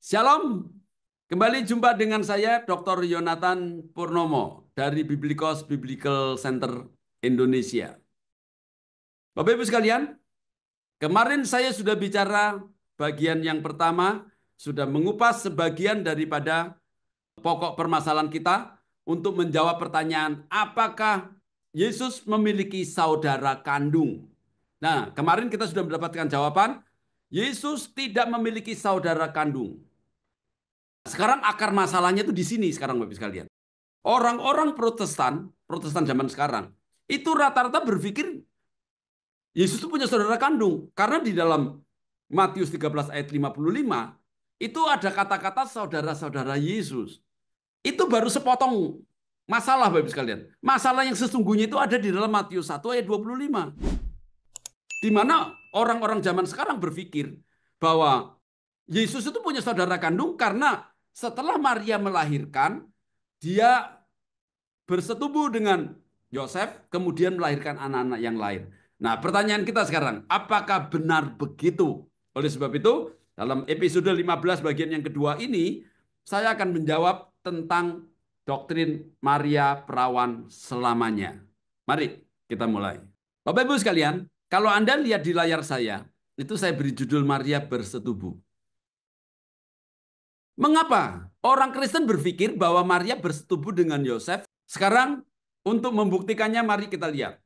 Shalom, kembali jumpa dengan saya Dr. Yonatan Purnomo dari Biblikos Biblical Center Indonesia. Bapak Ibu sekalian, kemarin saya sudah bicara bagian yang pertama, sudah mengupas sebagian daripada pokok permasalahan kita untuk menjawab pertanyaan apakah Yesus memiliki saudara kandung. Nah, kemarin kita sudah mendapatkan jawaban, Yesus tidak memiliki saudara kandung. Sekarang akar masalahnya itu di sini sekarang Bapak sekalian. Orang-orang Protestan, Protestan zaman sekarang, itu rata-rata berpikir Yesus itu punya saudara kandung. Karena di dalam Matius 13 ayat 55, itu ada kata-kata saudara-saudara Yesus. Itu baru sepotong masalah Bapak sekalian. Masalah yang sesungguhnya itu ada di dalam Matius 1 ayat 25. Di mana orang-orang zaman sekarang berpikir bahwa Yesus itu punya saudara kandung karena setelah Maria melahirkan, dia bersetubuh dengan Yosef, kemudian melahirkan anak-anak yang lain. Nah, pertanyaan kita sekarang, apakah benar begitu? Oleh sebab itu, dalam episode 15 bagian yang kedua ini, saya akan menjawab tentang doktrin Maria perawan selamanya. Mari kita mulai. Bapak Ibu sekalian, kalau Anda lihat di layar saya, itu saya beri judul Maria bersetubuh. Mengapa orang Kristen berpikir bahwa Maria bersetubuh dengan Yosef? Sekarang untuk membuktikannya mari kita lihat.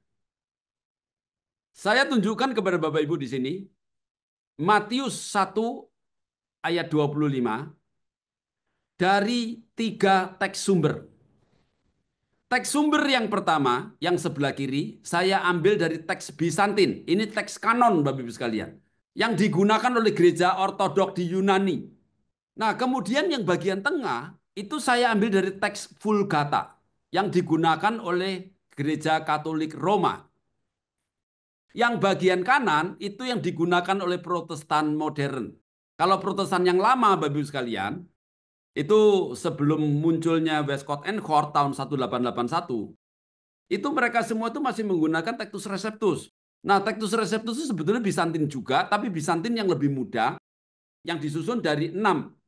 Saya tunjukkan kepada Bapak Ibu di sini Matius 1 ayat 25 dari 3 teks sumber. Teks sumber yang pertama, yang sebelah kiri, saya ambil dari teks Bizantin. Ini teks kanon Bapak Ibu sekalian, yang digunakan oleh gereja ortodok di Yunani. Nah, kemudian yang bagian tengah itu saya ambil dari teks Vulgata yang digunakan oleh Gereja Katolik Roma. Yang bagian kanan itu yang digunakan oleh Protestan modern. Kalau Protestan yang lama, Bapak Ibu sekalian, itu sebelum munculnya Westcott and Hort tahun 1881, itu mereka semua itu masih menggunakan Textus Receptus. Nah, Textus Receptus itu sebetulnya Bizantin juga, tapi Bizantin yang lebih muda, yang disusun dari 6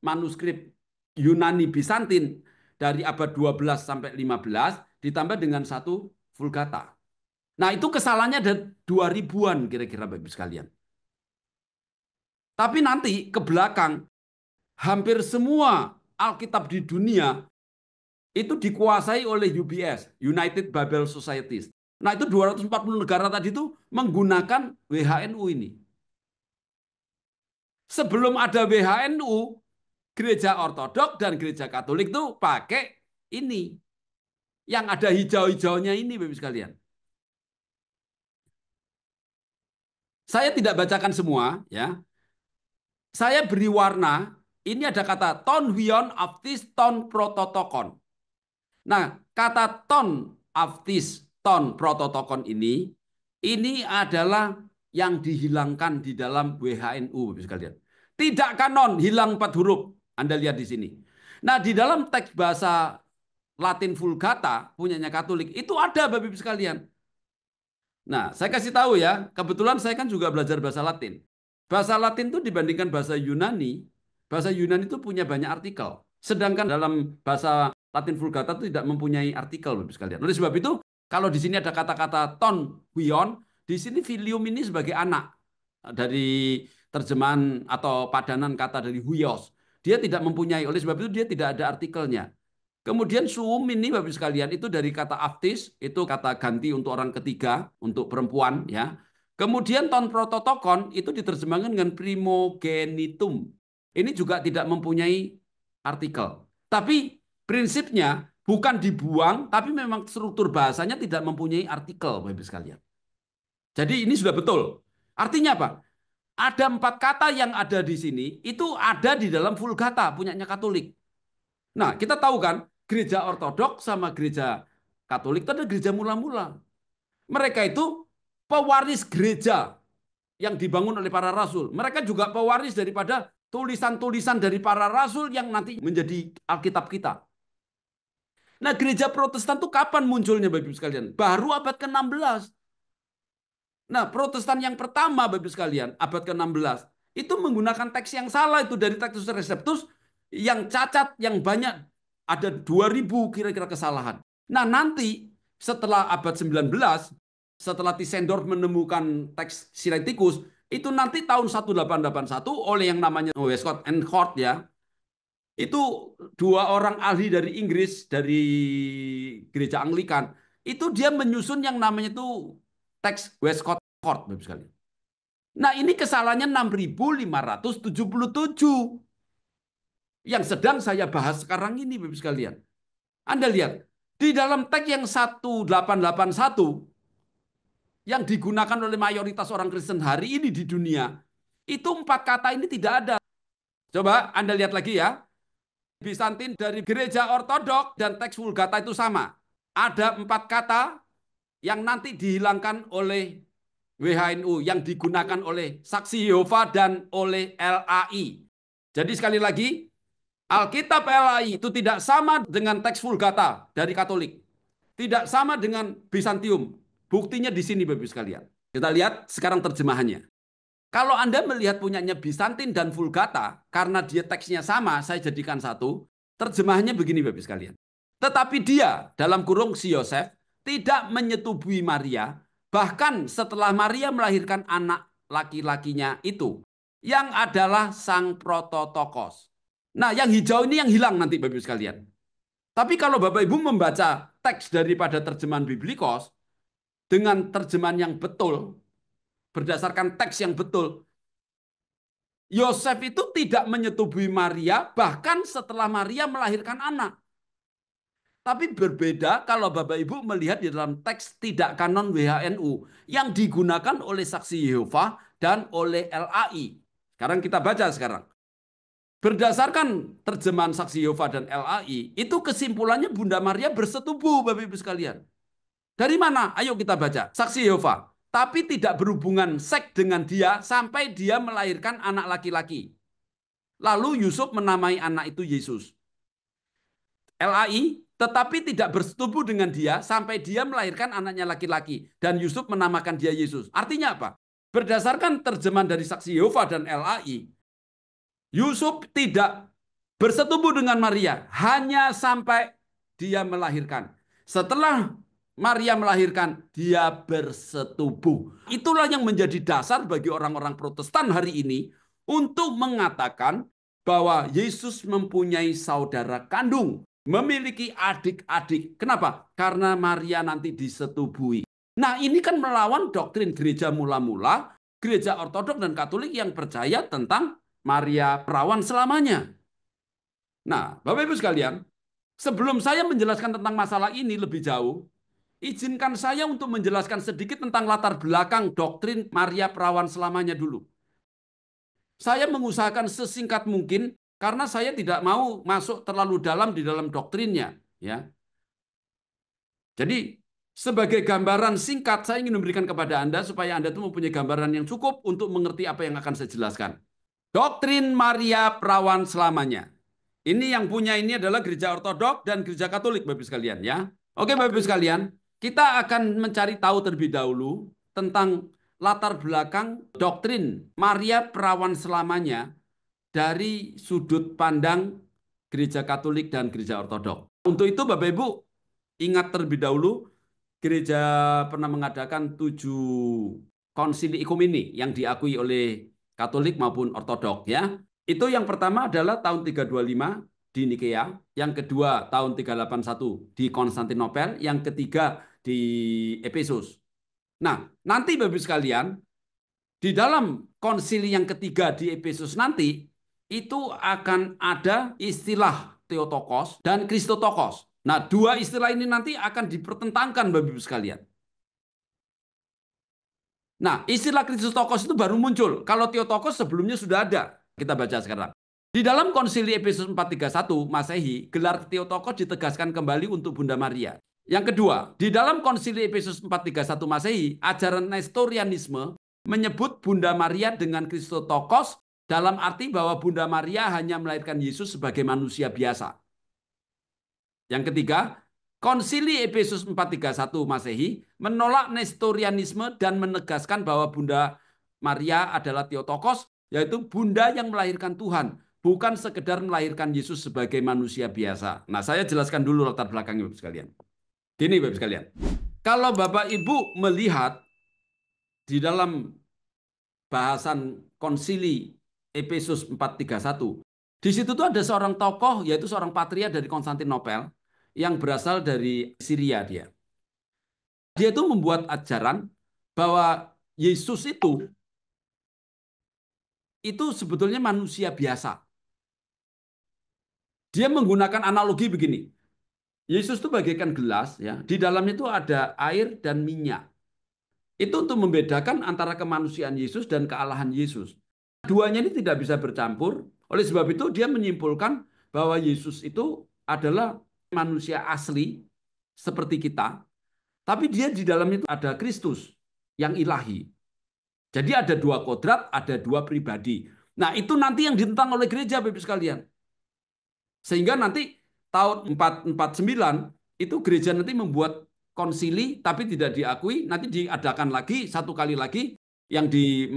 manuskrip Yunani Bizantin dari abad 12 sampai 15 ditambah dengan 1 Vulgata. Nah, itu kesalahannya ada 2000-an kira-kira Bapak Ibu sekalian. Tapi nanti ke belakang hampir semua Alkitab di dunia itu dikuasai oleh UBS, United Bible Societies. Nah, itu 240 negara tadi itu menggunakan WHNU ini. Sebelum ada WHNU, gereja ortodok dan gereja katolik tuh pakai ini. Yang ada hijau-hijaunya ini, Bapak sekalian. Saya tidak bacakan semua, ya. Saya beri warna, ini ada kata ton huion aftis ton prototokon. Nah, kata ton aftis ton prototokon ini adalah yang dihilangkan di dalam WHNU, Bapak sekalian. Tidak kanon, hilang 4 huruf. Anda lihat di sini. Nah, di dalam teks bahasa Latin Vulgata, punyanya Katolik, itu ada Bapak Ibu sekalian. Nah, saya kasih tahu ya, kebetulan saya kan juga belajar bahasa Latin. Bahasa Latin itu dibandingkan bahasa Yunani itu punya banyak artikel. Sedangkan dalam bahasa Latin Vulgata itu tidak mempunyai artikel, Bapak sekalian. Oleh sebab itu, kalau di sini ada kata-kata ton huion, di sini filium ini sebagai anak dari terjemahan atau padanan kata dari huios. Dia tidak mempunyai, oleh sebab itu dia tidak ada artikelnya. Kemudian suum ini Bapak sekalian itu dari kata aftis, itu kata ganti untuk orang ketiga, untuk perempuan ya. Kemudian ton prototokon itu diterjemahkan dengan primogenitum. Ini juga tidak mempunyai artikel. Tapi prinsipnya bukan dibuang, tapi memang struktur bahasanya tidak mempunyai artikel Bapak sekalian. Jadi ini sudah betul. Artinya apa? Ada 4 kata yang ada di sini, itu ada di dalam Vulgata, punyanya Katolik. Nah, kita tahu kan, gereja ortodok sama gereja Katolik itu ada gereja mula-mula. Mereka itu pewaris gereja yang dibangun oleh para rasul. Mereka juga pewaris daripada tulisan-tulisan dari para rasul yang nanti menjadi Alkitab kita. Nah, gereja Protestan itu kapan munculnya Bapak Ibu sekalian? Baru abad ke-16. Nah, Protestan yang pertama Bapak Ibu sekalian, abad ke-16, itu menggunakan teks yang salah itu dari Textus Receptus yang cacat, yang banyak, ada 2000 kira-kira kesalahan. Nah, nanti setelah abad 19, setelah Tisendorf menemukan teks Sinaiticus, itu nanti tahun 1881 oleh yang namanya Westcott and Hort ya, itu dua orang ahli dari Inggris, dari gereja Anglikan, itu dia menyusun yang namanya itu teks Westcott Hort, Bapak sekalian. Nah, ini kesalahannya 6577 yang sedang saya bahas sekarang ini, Bapak sekalian. Anda lihat, di dalam teks yang 1881 yang digunakan oleh mayoritas orang Kristen hari ini di dunia, itu 4 kata ini tidak ada. Coba Anda lihat lagi ya. Bizantin dari gereja ortodok dan teks Vulgata itu sama. Ada 4 kata yang nanti dihilangkan oleh WHNU, yang digunakan oleh Saksi Yehova dan oleh LAI. Jadi sekali lagi, Alkitab LAI itu tidak sama dengan teks Vulgata dari Katolik. Tidak sama dengan Bizantium. Buktinya di sini, Bapak sekalian. Kita lihat sekarang terjemahannya. Kalau Anda melihat punyanya Bizantin dan Vulgata, karena dia teksnya sama, saya jadikan satu, terjemahannya begini Bapak sekalian. Tetapi dia, dalam kurung si Yosef, tidak menyetubui Maria, bahkan setelah Maria melahirkan anak laki-lakinya itu, yang adalah sang prototokos. Nah, yang hijau ini yang hilang nanti Bapak sekalian. Tapi kalau Bapak Ibu membaca teks daripada terjemahan Biblikos, dengan terjemahan yang betul, berdasarkan teks yang betul, Yosef itu tidak menyetubui Maria bahkan setelah Maria melahirkan anak. Tapi berbeda kalau Bapak Ibu melihat di dalam teks tidak kanon WHNU yang digunakan oleh Saksi Yehova dan oleh LAI. Sekarang kita baca sekarang. Berdasarkan terjemahan Saksi Yehova dan LAI, itu kesimpulannya Bunda Maria bersetubuh Bapak Ibu sekalian. Dari mana? Ayo kita baca. Saksi Yehova. Tapi tidak berhubungan seks dengan dia sampai dia melahirkan anak laki-laki. Lalu Yusuf menamai anak itu Yesus. LAI, tetapi tidak bersetubuh dengan dia sampai dia melahirkan anaknya laki-laki. Dan Yusuf menamakan dia Yesus. Artinya apa? Berdasarkan terjemahan dari Saksi Yehova dan LAI, Yusuf tidak bersetubuh dengan Maria hanya sampai dia melahirkan. Setelah Maria melahirkan, dia bersetubuh. Itulah yang menjadi dasar bagi orang-orang Protestan hari ini untuk mengatakan bahwa Yesus mempunyai saudara kandung, memiliki adik-adik. Kenapa? Karena Maria nanti disetubui. Nah, ini kan melawan doktrin gereja mula-mula, gereja Ortodok dan Katolik yang percaya tentang Maria perawan selamanya. Nah, Bapak Ibu sekalian, sebelum saya menjelaskan tentang masalah ini lebih jauh, izinkan saya untuk menjelaskan sedikit tentang latar belakang doktrin Maria perawan selamanya dulu. Saya mengusahakan sesingkat mungkin karena saya tidak mau masuk terlalu dalam di dalam doktrinnya, ya. Jadi, sebagai gambaran singkat saya ingin memberikan kepada Anda supaya Anda itu mempunyai gambaran yang cukup untuk mengerti apa yang akan saya jelaskan. Doktrin Maria perawan selamanya. Ini yang punya ini adalah gereja Ortodok dan gereja Katolik, Bapak sekalian ya. Oke, Bapak sekalian, kita akan mencari tahu terlebih dahulu tentang latar belakang doktrin Maria perawan selamanya dari sudut pandang gereja Katolik dan gereja Ortodok. Untuk itu, Bapak Ibu, ingat terlebih dahulu gereja pernah mengadakan 7 konsili ekumeni yang diakui oleh Katolik maupun Ortodok ya. Itu yang pertama adalah tahun 325 di Nikea, yang kedua tahun 381 di Konstantinopel, yang ketiga di Efesus. Nah, nanti Bapak sekalian, di dalam konsili yang ketiga di Efesus nanti itu akan ada istilah Theotokos dan Kristotokos. Nah, dua istilah ini nanti akan dipertentangkan Bapak Ibu sekalian. Nah, istilah Kristotokos itu baru muncul. Kalau Theotokos sebelumnya sudah ada. Kita baca sekarang. Di dalam konsili Efesus 431 Masehi, gelar Theotokos ditegaskan kembali untuk Bunda Maria. Yang kedua, di dalam konsili Efesus 431 Masehi, ajaran Nestorianisme menyebut Bunda Maria dengan Kristotokos dalam arti bahwa Bunda Maria hanya melahirkan Yesus sebagai manusia biasa. Yang ketiga, Konsili Efesus 431 Masehi menolak Nestorianisme dan menegaskan bahwa Bunda Maria adalah Theotokos, yaitu Bunda yang melahirkan Tuhan, bukan sekedar melahirkan Yesus sebagai manusia biasa. Nah, saya jelaskan dulu latar belakangnya, Bapak sekalian. Gini, Bapak sekalian. Kalau Bapak Ibu melihat di dalam bahasan konsili Efesus 4:31, di situ tuh ada seorang tokoh, yaitu seorang patria dari Konstantinopel yang berasal dari Syria dia. Dia itu membuat ajaran bahwa Yesus itu sebetulnya manusia biasa. Dia menggunakan analogi begini. Yesus itu bagaikan gelas, ya. Di dalamnya itu ada air dan minyak. Itu untuk membedakan antara kemanusiaan Yesus dan kealahan Yesus. Duanya ini tidak bisa bercampur. Oleh sebab itu dia menyimpulkan bahwa Yesus itu adalah manusia asli seperti kita, tapi dia di dalamnya itu ada Kristus yang ilahi. Jadi ada dua kodrat, ada dua pribadi. Nah, itu nanti yang ditentang oleh gereja, Bapak sekalian. Sehingga nanti tahun 449 itu gereja nanti membuat konsili tapi tidak diakui, nanti diadakan lagi satu kali lagi yang di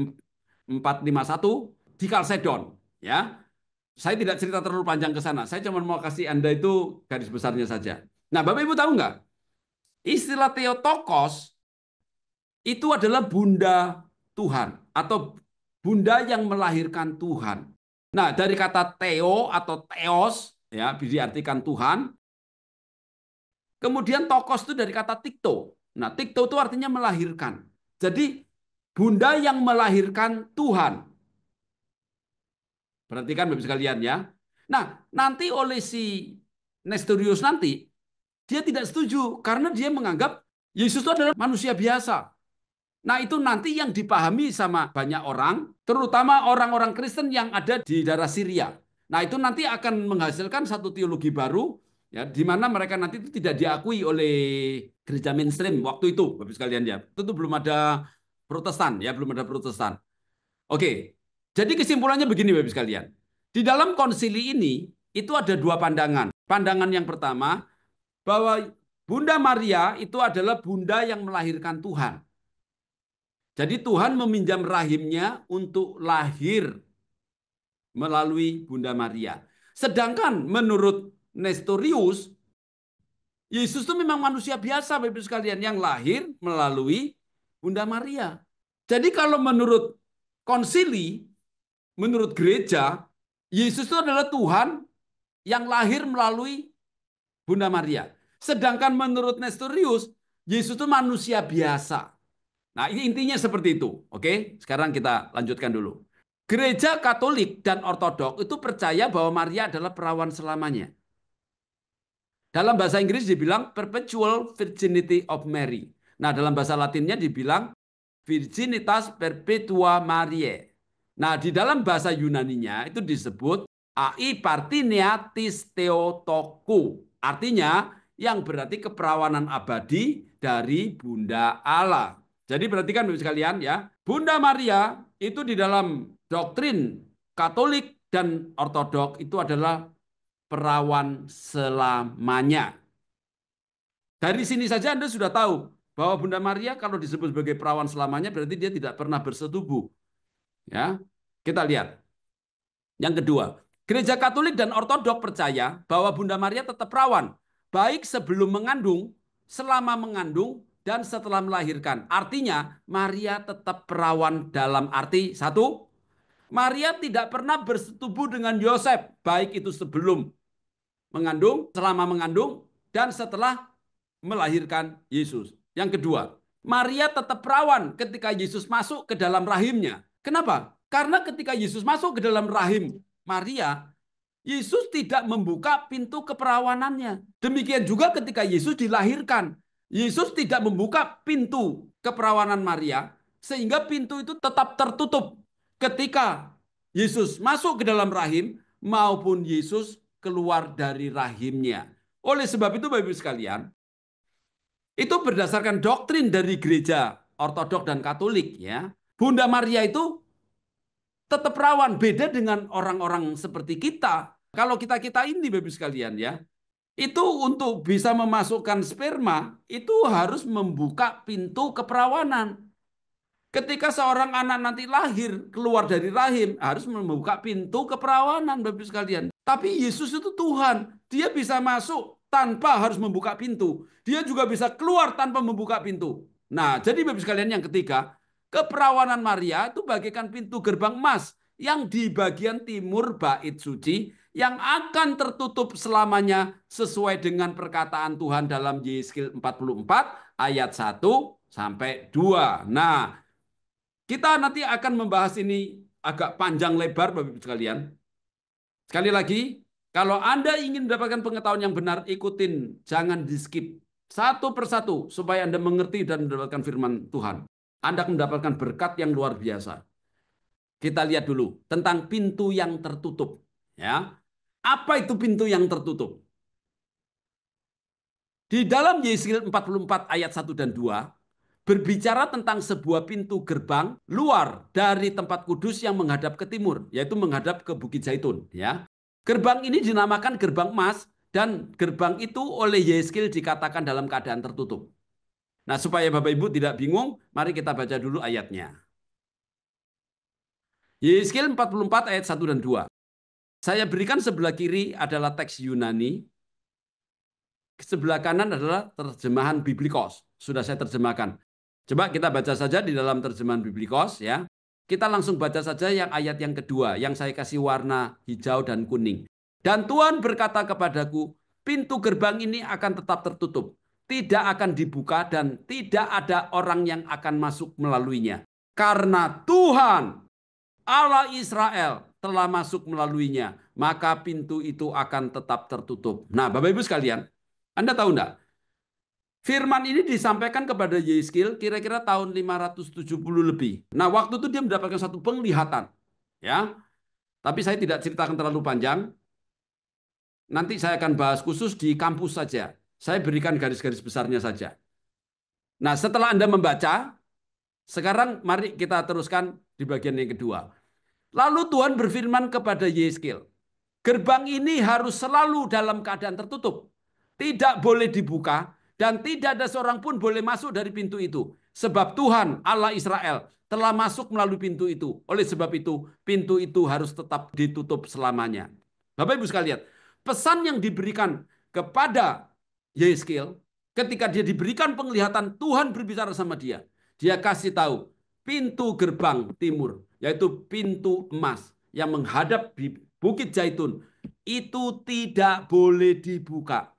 451 di Kalsedon, ya. Saya tidak cerita terlalu panjang ke sana. Saya cuma mau kasih Anda itu garis besarnya saja. Nah, Bapak Ibu tahu nggak? Istilah Theotokos itu adalah bunda Tuhan atau bunda yang melahirkan Tuhan. Nah, dari kata Theo atau Theos, ya, diartikan Tuhan. Kemudian tokos itu dari kata tikto. Nah, tikto itu artinya melahirkan. Jadi, bunda yang melahirkan Tuhan. Perhatikan Bapak sekalian ya. Nah, nanti oleh si Nestorius nanti, dia tidak setuju karena dia menganggap Yesus itu adalah manusia biasa. Nah, itu nanti yang dipahami sama banyak orang, terutama orang-orang Kristen yang ada di daerah Syria. Nah, itu nanti akan menghasilkan satu teologi baru, ya, di mana mereka nanti itu tidak diakui oleh gereja mainstream waktu itu, Bapak sekalian ya. Itu belum ada Protestan, ya, belum ada Protestan. Oke, jadi kesimpulannya begini, Bapak sekalian. Di dalam konsili ini, itu ada dua pandangan. Pandangan yang pertama, bahwa Bunda Maria itu adalah bunda yang melahirkan Tuhan. Jadi Tuhan meminjam rahimnya untuk lahir melalui Bunda Maria. Sedangkan menurut Nestorius, Yesus itu memang manusia biasa, Bapak sekalian, yang lahir melalui Bunda Maria. Jadi kalau menurut konsili, menurut gereja, Yesus itu adalah Tuhan yang lahir melalui Bunda Maria. Sedangkan menurut Nestorius, Yesus itu manusia biasa. Nah, ini intinya seperti itu. Oke, sekarang kita lanjutkan dulu. Gereja Katolik dan Ortodok itu percaya bahwa Maria adalah perawan selamanya. Dalam bahasa Inggris dibilang perpetual virginity of Mary. Nah, dalam bahasa Latinnya dibilang virginitas perpetua Mariae. Nah, di dalam bahasa Yunaninya itu disebut ai partineatis theotoku. Artinya yang berarti keperawanan abadi dari Bunda Allah. Jadi perhatikan Bapak sekalian ya, Bunda Maria itu di dalam doktrin Katolik dan Ortodok itu adalah perawan selamanya. Dari sini saja Anda sudah tahu bahwa Bunda Maria kalau disebut sebagai perawan selamanya berarti dia tidak pernah bersetubuh. Ya, kita lihat. Yang kedua, Gereja Katolik dan Ortodok percaya bahwa Bunda Maria tetap perawan, baik sebelum mengandung, selama mengandung, dan setelah melahirkan. Artinya, Maria tetap perawan dalam arti satu, Maria tidak pernah bersetubuh dengan Yosef, baik itu sebelum mengandung, selama mengandung, dan setelah melahirkan Yesus. Yang kedua, Maria tetap perawan ketika Yesus masuk ke dalam rahimnya. Kenapa? Karena ketika Yesus masuk ke dalam rahim Maria, Yesus tidak membuka pintu keperawanannya. Demikian juga ketika Yesus dilahirkan. Yesus tidak membuka pintu keperawanan Maria, sehingga pintu itu tetap tertutup ketika Yesus masuk ke dalam rahim maupun Yesus keluar dari rahimnya. Oleh sebab itu, Bapak-Ibu sekalian, itu berdasarkan doktrin dari gereja Ortodok dan Katolik ya. Bunda Maria itu tetap perawan, beda dengan orang-orang seperti kita. Kalau kita-kita ini Bapak sekalian ya, itu untuk bisa memasukkan sperma itu harus membuka pintu keperawanan. Ketika seorang anak nanti lahir, keluar dari rahim, harus membuka pintu keperawanan, Bapak Ibu sekalian. Tapi Yesus itu Tuhan. Dia bisa masuk tanpa harus membuka pintu. Dia juga bisa keluar tanpa membuka pintu. Nah, jadi Bapak Ibu sekalian yang ketiga, keperawanan Maria itu bagaikan pintu gerbang emas yang di bagian timur bait suci yang akan tertutup selamanya sesuai dengan perkataan Tuhan dalam Yeskil 44 ayat 1 sampai 2. Nah, kita nanti akan membahas ini agak panjang lebar, Bapak Ibu sekalian. Sekali lagi, kalau Anda ingin mendapatkan pengetahuan yang benar, ikutin, jangan di-skip. Satu persatu, supaya Anda mengerti dan mendapatkan firman Tuhan. Anda akan mendapatkan berkat yang luar biasa. Kita lihat dulu tentang pintu yang tertutup. Ya, apa itu pintu yang tertutup? Di dalam Yeskil 44 ayat 1 dan 2, berbicara tentang sebuah pintu gerbang luar dari tempat kudus yang menghadap ke timur, yaitu menghadap ke Bukit Zaitun. Ya, gerbang ini dinamakan gerbang emas dan gerbang itu oleh Yeskil dikatakan dalam keadaan tertutup. Nah, supaya Bapak Ibu tidak bingung, mari kita baca dulu ayatnya. Yeskil 44 ayat 1 dan 2. Saya berikan sebelah kiri adalah teks Yunani, sebelah kanan adalah terjemahan Biblikos. Sudah saya terjemahkan. Coba kita baca saja di dalam terjemahan Biblikos ya. Kita langsung baca saja yang ayat yang kedua, yang saya kasih warna hijau dan kuning. Dan Tuhan berkata kepadaku, pintu gerbang ini akan tetap tertutup, tidak akan dibuka dan tidak ada orang yang akan masuk melaluinya. Karena Tuhan Allah Israel telah masuk melaluinya, maka pintu itu akan tetap tertutup. Nah, Bapak Ibu sekalian, Anda tahu enggak? Firman ini disampaikan kepada Yeskil kira-kira tahun 570 lebih. Nah, waktu itu dia mendapatkan satu penglihatan. Ya, tapi saya tidak ceritakan terlalu panjang. Nanti saya akan bahas khusus di kampus saja. Saya berikan garis-garis besarnya saja. Nah, setelah Anda membaca, sekarang mari kita teruskan di bagian yang kedua. Lalu Tuhan berfirman kepada Yeskil, gerbang ini harus selalu dalam keadaan tertutup. Tidak boleh dibuka dan tidak ada seorang pun boleh masuk dari pintu itu. Sebab Tuhan Allah Israel telah masuk melalui pintu itu. Oleh sebab itu, pintu itu harus tetap ditutup selamanya. Bapak Ibu sekalian, pesan yang diberikan kepada Yeskil ketika dia diberikan penglihatan, Tuhan berbicara sama dia. Dia kasih tahu pintu gerbang timur, yaitu pintu emas yang menghadap di Bukit Zaitun, itu tidak boleh dibuka.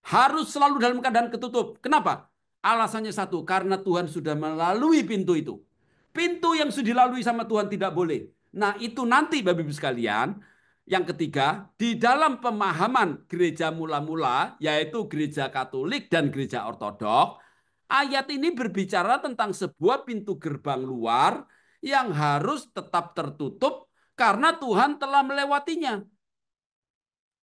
Harus selalu dalam keadaan ketutup. Kenapa? Alasannya satu, karena Tuhan sudah melalui pintu itu. Pintu yang sudah dilalui sama Tuhan tidak boleh. Nah, itu nanti Bapak Ibu sekalian, yang ketiga, di dalam pemahaman gereja mula-mula, yaitu gereja Katolik dan gereja Ortodok, ayat ini berbicara tentang sebuah pintu gerbang luar yang harus tetap tertutup karena Tuhan telah melewatinya.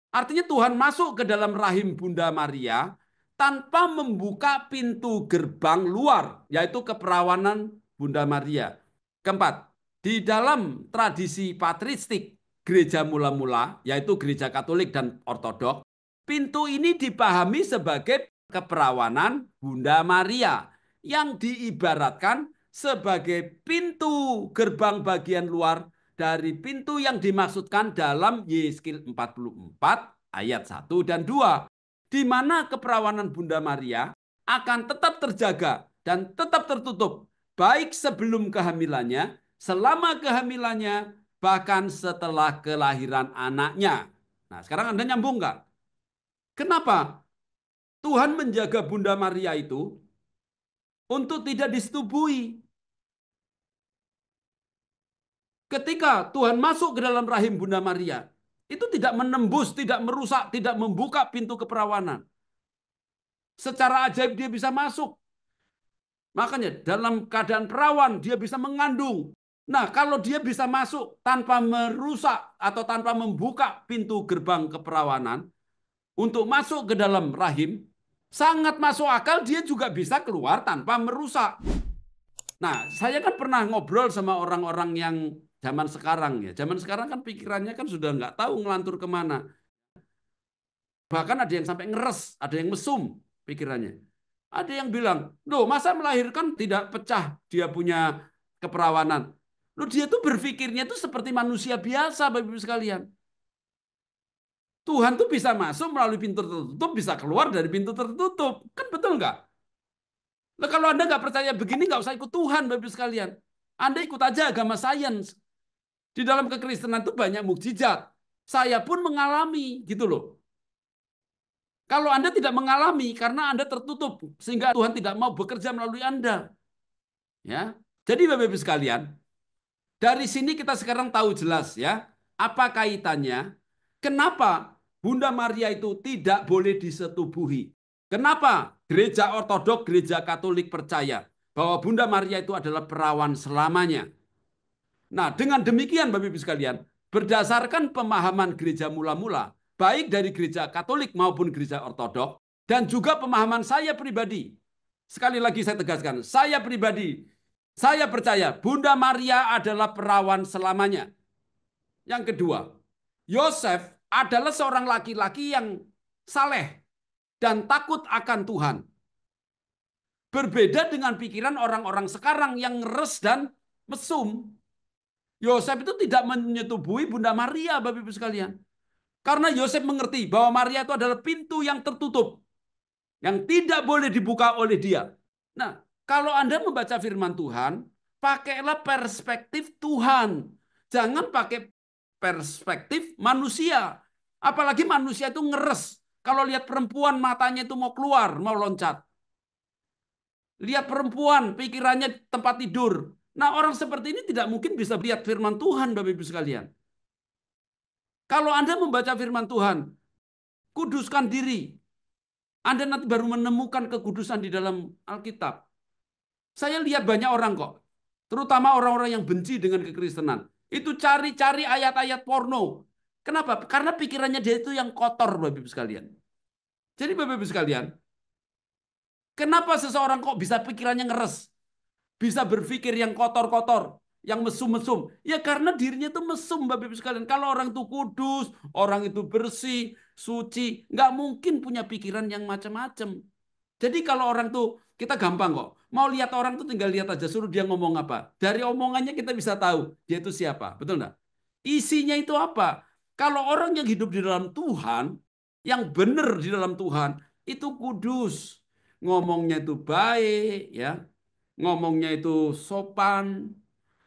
Artinya Tuhan masuk ke dalam rahim Bunda Maria tanpa membuka pintu gerbang luar, yaitu keperawanan Bunda Maria. Keempat, di dalam tradisi patristik gereja mula-mula, yaitu gereja Katolik dan Ortodok, pintu ini dipahami sebagai keperawanan Bunda Maria yang diibaratkan sebagai pintu gerbang bagian luar dari pintu yang dimaksudkan dalam Yeskil 44 ayat 1 dan 2, di mana keperawanan Bunda Maria akan tetap terjaga dan tetap tertutup, baik sebelum kehamilannya, selama kehamilannya, bahkan setelah kelahiran anaknya. Nah, sekarang Anda nyambung nggak? Kenapa Tuhan menjaga Bunda Maria itu untuk tidak disetubui? Ketika Tuhan masuk ke dalam rahim Bunda Maria, itu tidak menembus, tidak merusak, tidak membuka pintu keperawanan. Secara ajaib dia bisa masuk. Makanya dalam keadaan perawan dia bisa mengandung. Nah, kalau dia bisa masuk tanpa merusak atau tanpa membuka pintu gerbang keperawanan untuk masuk ke dalam rahim, sangat masuk akal dia juga bisa keluar tanpa merusak. Nah, saya kan pernah ngobrol sama orang-orang yang zaman sekarang ya. Zaman sekarang kan pikirannya kan sudah nggak tahu ngelantur kemana. Bahkan ada yang sampai ngeres, ada yang mesum pikirannya. Ada yang bilang, loh masa melahirkan tidak pecah dia punya keperawanan. Loh dia tuh berpikirnya tuh seperti manusia biasa, Bapak Ibu sekalian. Tuhan tuh bisa masuk melalui pintu tertutup, bisa keluar dari pintu tertutup. Kan betul nggak? Nah, kalau Anda nggak percaya begini, nggak usah ikut Tuhan, Bapak Ibu sekalian. Anda ikut aja agama sains. Di dalam kekristenan itu banyak mukjizat. Saya pun mengalami, gitu loh. Kalau Anda tidak mengalami, karena Anda tertutup, sehingga Tuhan tidak mau bekerja melalui Anda. Ya, jadi Bapak Ibu sekalian, dari sini kita sekarang tahu jelas ya, apa kaitannya, kenapa Bunda Maria itu tidak boleh disetubuhi. Kenapa gereja Ortodok, gereja Katolik percaya bahwa Bunda Maria itu adalah perawan selamanya. Nah, dengan demikian Bapak Ibu sekalian, berdasarkan pemahaman gereja mula-mula, baik dari gereja Katolik maupun gereja Ortodok, dan juga pemahaman saya pribadi. Sekali lagi saya tegaskan, saya pribadi, saya percaya Bunda Maria adalah perawan selamanya. Yang kedua, Yosef adalah seorang laki-laki yang saleh dan takut akan Tuhan. Berbeda dengan pikiran orang-orang sekarang yang ngeres dan mesum. Yosef itu tidak menyetubui Bunda Maria, Bapak Ibu sekalian. Karena Yosef mengerti bahwa Maria itu adalah pintu yang tertutup, yang tidak boleh dibuka oleh dia. Nah, kalau Anda membaca firman Tuhan, pakailah perspektif Tuhan. Jangan pakai perspektif manusia. Apalagi manusia itu ngeres. Kalau lihat perempuan, matanya itu mau keluar, mau loncat. Lihat perempuan, pikirannya tempat tidur. Nah, orang seperti ini tidak mungkin bisa lihat firman Tuhan, Bapak Ibu sekalian. Kalau Anda membaca firman Tuhan, kuduskan diri. Anda nanti baru menemukan kekudusan di dalam Alkitab. Saya lihat banyak orang kok, terutama orang-orang yang benci dengan kekristenan. Itu cari-cari ayat-ayat porno. Kenapa? Karena pikirannya dia itu yang kotor, Bapak Ibu sekalian. Jadi Bapak Ibu sekalian, kenapa seseorang kok bisa pikirannya ngeres? Bisa berpikir yang kotor-kotor, yang mesum-mesum. Ya karena dirinya itu mesum, Bapak Ibu sekalian. Kalau orang itu kudus, orang itu bersih, suci, nggak mungkin punya pikiran yang macam-macam. Jadi kalau orang tuh, kita gampang kok. Mau lihat orang tuh tinggal lihat aja, suruh dia ngomong apa. Dari omongannya kita bisa tahu dia itu siapa. Betul nggak? Isinya itu apa? Kalau orang yang hidup di dalam Tuhan, yang benar di dalam Tuhan, itu kudus. Ngomongnya itu baik, ya. Ngomongnya itu sopan,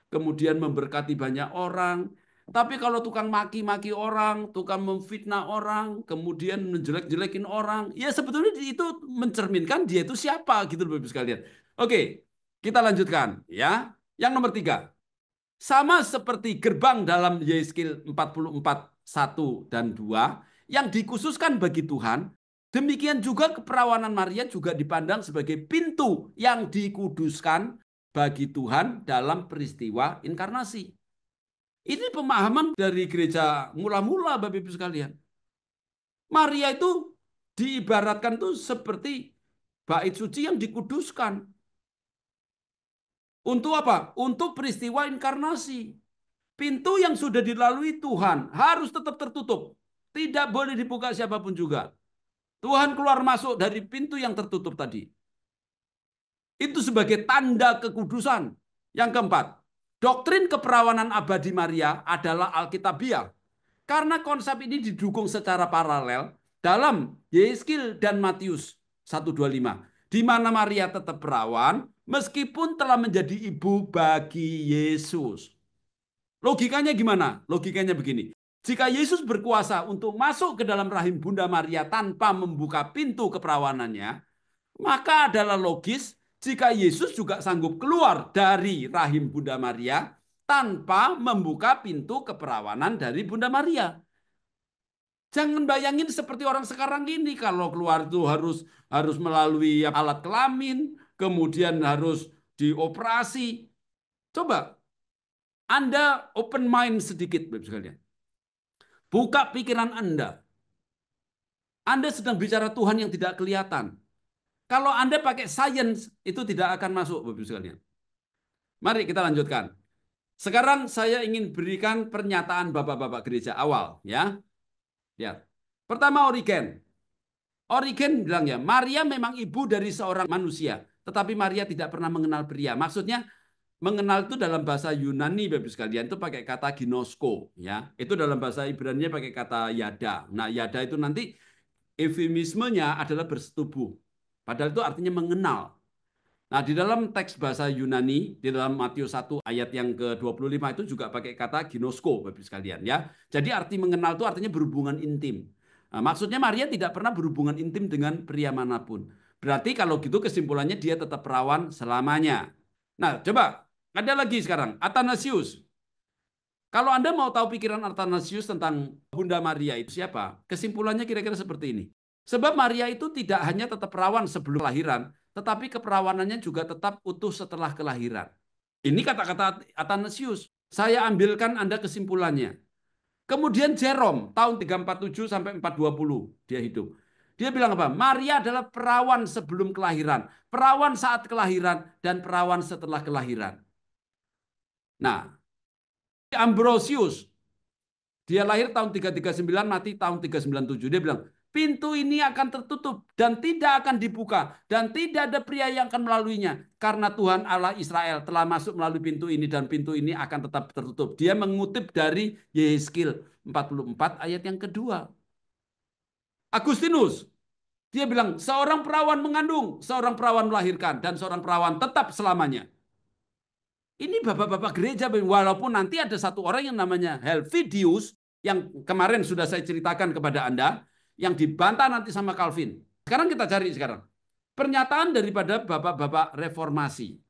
kemudian memberkati banyak orang. Tapi kalau tukang maki-maki orang, tukang memfitnah orang, kemudian menjelek-jelekin orang, ya sebetulnya itu mencerminkan dia itu siapa gitu loh Bapak sekalian. Oke, kita lanjutkan ya. Yang nomor tiga, sama seperti gerbang dalam Yeskil 44:1 dan 2 yang dikhususkan bagi Tuhan, demikian juga keperawanan Maria juga dipandang sebagai pintu yang dikuduskan bagi Tuhan dalam peristiwa inkarnasi. Ini pemahaman dari gereja mula-mula Bapak Ibu sekalian. Maria itu diibaratkan tuh seperti bait suci yang dikuduskan. Untuk apa? Untuk peristiwa inkarnasi. Pintu yang sudah dilalui Tuhan harus tetap tertutup. Tidak boleh dibuka siapapun juga. Tuhan keluar masuk dari pintu yang tertutup tadi. Itu sebagai tanda kekudusan. Yang keempat, doktrin keperawanan abadi Maria adalah Alkitabiah. Karena konsep ini didukung secara paralel dalam Yeskil dan Matius 1:25, di mana Maria tetap perawan meskipun telah menjadi ibu bagi Yesus. Logikanya gimana? Logikanya begini. Jika Yesus berkuasa untuk masuk ke dalam rahim Bunda Maria tanpa membuka pintu keperawanannya, maka adalah logis jika Yesus juga sanggup keluar dari rahim Bunda Maria tanpa membuka pintu keperawanan dari Bunda Maria. Jangan bayangin seperti orang sekarang ini kalau keluar itu harus melalui alat kelamin, kemudian harus dioperasi. Coba Anda open mind sedikit, Bapak sekalian. Buka pikiran Anda. Anda sedang bicara Tuhan yang tidak kelihatan. Kalau Anda pakai sains, itu tidak akan masuk, Bapak sekalian. Mari kita lanjutkan. Sekarang saya ingin berikan pernyataan Bapak-bapak gereja awal, ya. Ya. Pertama Origen. Origen bilang ya, Maria memang ibu dari seorang manusia, tetapi Maria tidak pernah mengenal pria. Maksudnya mengenal itu dalam bahasa Yunani, Bapak sekalian, itu pakai kata ginosko, ya. Itu dalam bahasa Ibrani pakai kata yada. Nah, yada itu nanti eufemismenya adalah bersetubuh. Padahal itu artinya mengenal. Nah, di dalam teks bahasa Yunani, di dalam Matius 1 ayat yang ke-25 itu juga pakai kata ginosko, Bapak sekalian, ya. Jadi arti mengenal itu artinya berhubungan intim. Nah, maksudnya Maria tidak pernah berhubungan intim dengan pria manapun. Berarti kalau gitu kesimpulannya dia tetap perawan selamanya. Nah, coba ada lagi sekarang, Athanasius. Kalau Anda mau tahu pikiran Athanasius tentang Bunda Maria itu siapa, kesimpulannya kira-kira seperti ini. Sebab Maria itu tidak hanya tetap perawan sebelum kelahiran, tetapi keperawanannya juga tetap utuh setelah kelahiran. Ini kata-kata Athanasius. Saya ambilkan Anda kesimpulannya. Kemudian Jerome, tahun 347 sampai 420, dia hidup. Dia bilang apa? Maria adalah perawan sebelum kelahiran, perawan saat kelahiran, dan perawan setelah kelahiran. Nah, Ambrosius, dia lahir tahun 339, mati tahun 397. Dia bilang, pintu ini akan tertutup dan tidak akan dibuka. Dan tidak ada pria yang akan melaluinya. Karena Tuhan Allah Israel telah masuk melalui pintu ini dan pintu ini akan tetap tertutup. Dia mengutip dari Yehezkiel 44 ayat yang kedua. Agustinus, dia bilang, seorang perawan mengandung, seorang perawan melahirkan, dan seorang perawan tetap selamanya. Ini bapak-bapak gereja, walaupun nanti ada satu orang yang namanya Helvidius, yang kemarin sudah saya ceritakan kepada Anda, yang dibantah nanti sama Calvin. Sekarang kita cari sekarang. Pernyataan daripada bapak-bapak reformasi.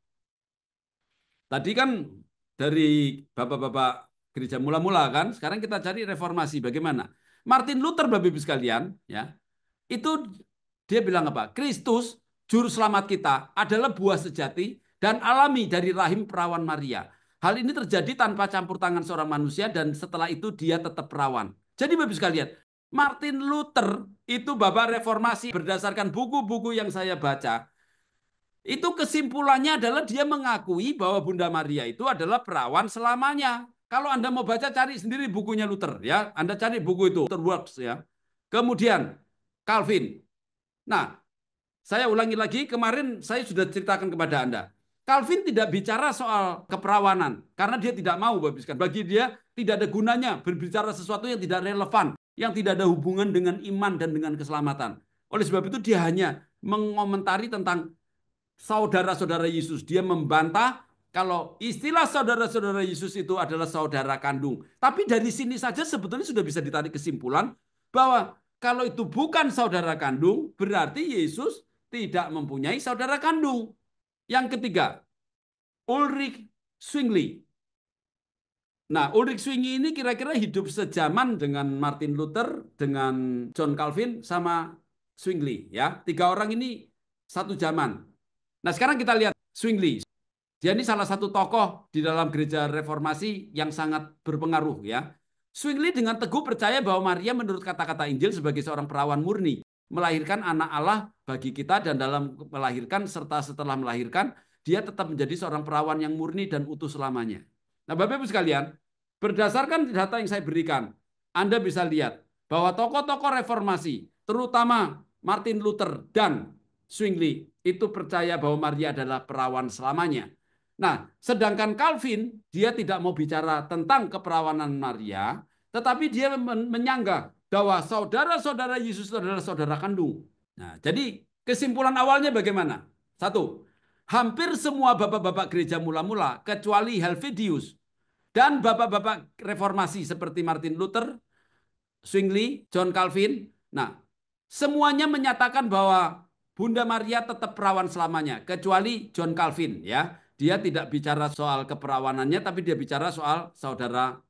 Tadi kan dari bapak-bapak gereja mula-mula kan, sekarang kita cari reformasi bagaimana. Martin Luther, Bapak Ibu sekalian, ya, itu dia bilang apa? Kristus, juru selamat kita, adalah buah sejati dan alami dari rahim perawan Maria. Hal ini terjadi tanpa campur tangan seorang manusia dan setelah itu dia tetap perawan. Jadi Bapak sekalian, Martin Luther itu bapak reformasi berdasarkan buku-buku yang saya baca. Itu kesimpulannya adalah dia mengakui bahwa Bunda Maria itu adalah perawan selamanya. Kalau Anda mau baca cari sendiri bukunya Luther ya. Anda cari buku itu, Luther Works ya. Kemudian Calvin. Nah, saya ulangi lagi, kemarin saya sudah ceritakan kepada Anda. Calvin tidak bicara soal keperawanan karena dia tidak mau babiskan. Bagi dia tidak ada gunanya berbicara sesuatu yang tidak relevan, yang tidak ada hubungan dengan iman dan dengan keselamatan. Oleh sebab itu dia hanya mengomentari tentang saudara-saudara Yesus. Dia membantah kalau istilah saudara-saudara Yesus itu adalah saudara kandung. Tapi dari sini saja sebetulnya sudah bisa ditarik kesimpulan bahwa kalau itu bukan saudara kandung, berarti Yesus tidak mempunyai saudara kandung. Yang ketiga, Ulrich Zwingli. Nah, Ulrich Zwingli ini kira-kira hidup sejaman dengan Martin Luther, dengan John Calvin, sama Zwingli. Ya, tiga orang ini satu zaman. Nah, sekarang kita lihat Zwingli. Dia ini salah satu tokoh di dalam gereja reformasi yang sangat berpengaruh ya. Zwingli dengan teguh percaya bahwa Maria menurut kata-kata Injil sebagai seorang perawan murni, melahirkan anak Allah bagi kita dan dalam melahirkan serta setelah melahirkan dia tetap menjadi seorang perawan yang murni dan utuh selamanya. Nah, Bapak Ibu sekalian, berdasarkan data yang saya berikan, Anda bisa lihat bahwa tokoh-tokoh reformasi, terutama Martin Luther dan Zwingli, itu percaya bahwa Maria adalah perawan selamanya. Nah, sedangkan Calvin, dia tidak mau bicara tentang keperawanan Maria, tetapi dia menyanggah bahwa saudara-saudara Yesus adalah saudara kandung. Nah, jadi kesimpulan awalnya bagaimana? Satu, hampir semua bapak-bapak gereja mula-mula, kecuali Helvidius, dan bapak-bapak reformasi seperti Martin Luther, Zwingli, John Calvin, nah, semuanya menyatakan bahwa Bunda Maria tetap perawan selamanya, kecuali John Calvin ya. Dia tidak bicara soal keperawanannya, tapi dia bicara soal saudara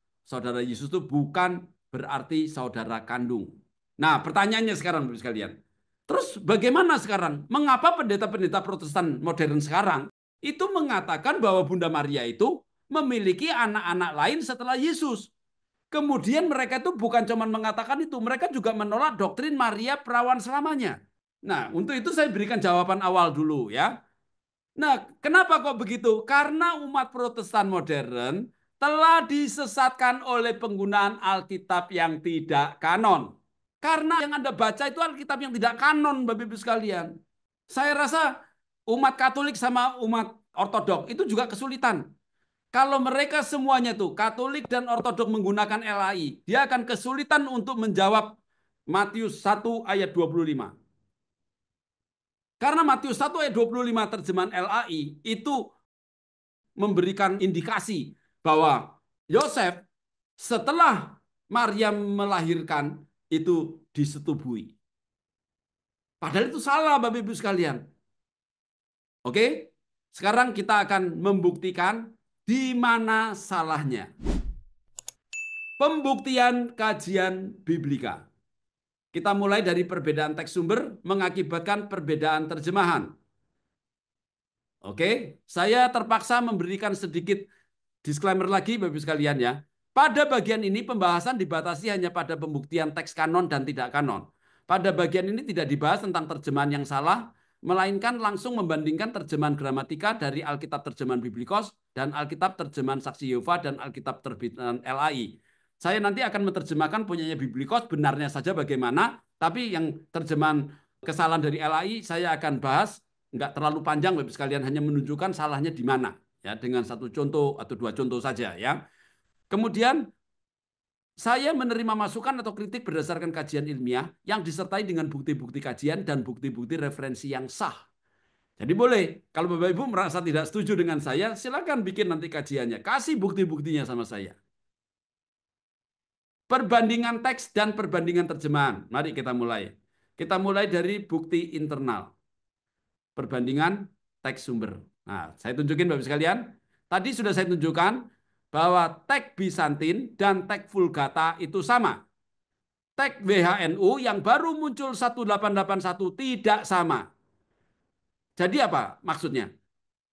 Yesus itu bukan berarti saudara kandung. Nah, pertanyaannya sekarang, Bapak sekalian. Terus bagaimana sekarang? Mengapa pendeta-pendeta Protestan modern sekarang itu mengatakan bahwa Bunda Maria itu memiliki anak-anak lain setelah Yesus? Kemudian mereka itu bukan cuma mengatakan itu, mereka juga menolak doktrin Maria perawan selamanya. Nah, untuk itu saya berikan jawaban awal dulu ya. Nah, kenapa kok begitu? Karena umat Protestan modern telah disesatkan oleh penggunaan Alkitab yang tidak kanon. Karena yang Anda baca itu Alkitab yang tidak kanon, Bapak Ibu sekalian. Saya rasa umat Katolik sama umat Ortodok itu juga kesulitan. Kalau mereka semuanya tuh Katolik dan Ortodok menggunakan LAI, dia akan kesulitan untuk menjawab Matius 1 ayat 25. Karena Matius 1 ayat 25 terjemahan LAI itu memberikan indikasi bahwa Yosef setelah Maryam melahirkan itu disetubui. Padahal itu salah Bapak Ibu sekalian. Oke? Sekarang kita akan membuktikan di mana salahnya. Pembuktian kajian biblika. Kita mulai dari perbedaan teks sumber mengakibatkan perbedaan terjemahan. Oke, saya terpaksa memberikan sedikit disclaimer lagi Bapak Ibu sekalian ya. Pada bagian ini pembahasan dibatasi hanya pada pembuktian teks kanon dan tidak kanon. Pada bagian ini tidak dibahas tentang terjemahan yang salah, melainkan langsung membandingkan terjemahan gramatika dari Alkitab terjemahan Biblikos dan Alkitab terjemahan Saksi Yehova dan Alkitab terbitan LAI. Saya nanti akan menerjemahkan punyanya Biblikos benarnya saja bagaimana, tapi yang terjemahan kesalahan dari LAI saya akan bahas nggak terlalu panjang Bapak sekalian, hanya menunjukkan salahnya di mana ya dengan satu contoh atau dua contoh saja ya. Kemudian saya menerima masukan atau kritik berdasarkan kajian ilmiah yang disertai dengan bukti-bukti kajian dan bukti-bukti referensi yang sah. Jadi boleh, kalau Bapak Ibu merasa tidak setuju dengan saya, silakan bikin nanti kajiannya. Kasih bukti-buktinya sama saya. Perbandingan teks dan perbandingan terjemahan. Mari kita mulai. Kita mulai dari bukti internal. Perbandingan teks sumber. Nah, saya tunjukin Bapak sekalian. Tadi sudah saya tunjukkan bahwa teks Bizantin dan teks Vulgata itu sama. Teks WHNU yang baru muncul 1881 tidak sama. Jadi apa maksudnya?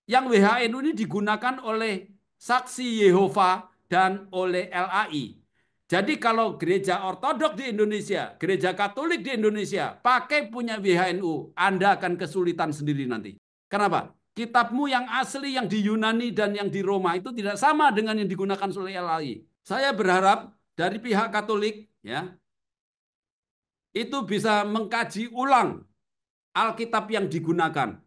Yang WHNU ini digunakan oleh Saksi Yehova dan oleh LAI. Jadi kalau gereja Ortodok di Indonesia, gereja Katolik di Indonesia pakai punya WHNU, Anda akan kesulitan sendiri nanti. Kenapa? Kitabmu yang asli yang di Yunani dan yang di Roma itu tidak sama dengan yang digunakan oleh LAI. Saya berharap dari pihak Katolik ya itu bisa mengkaji ulang Alkitab yang digunakan.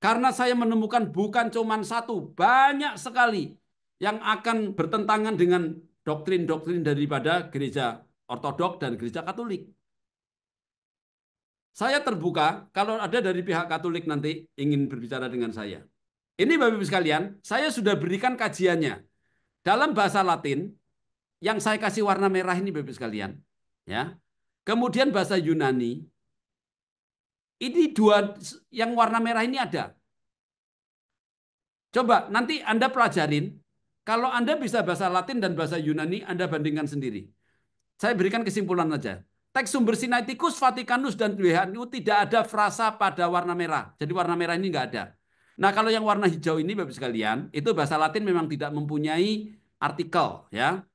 Karena saya menemukan bukan cuma satu, banyak sekali yang akan bertentangan dengan doktrin-doktrin daripada gereja Ortodok dan gereja Katolik. Saya terbuka kalau ada dari pihak Katolik nanti ingin berbicara dengan saya. Ini Bapak Ibu sekalian, saya sudah berikan kajiannya. Dalam bahasa Latin, yang saya kasih warna merah ini Bapak Ibu sekalian. Ya. Kemudian bahasa Yunani, ini dua yang warna merah ini ada. Coba nanti Anda pelajarin, kalau Anda bisa bahasa Latin dan bahasa Yunani, Anda bandingkan sendiri. Saya berikan kesimpulan saja. Teks sumber Sinaiticus, Vatikanus, dan WHNU tidak ada frasa pada warna merah. Jadi warna merah ini nggak ada. Nah kalau yang warna hijau ini Bapak sekalian, itu bahasa Latin memang tidak mempunyai artikel. Ya.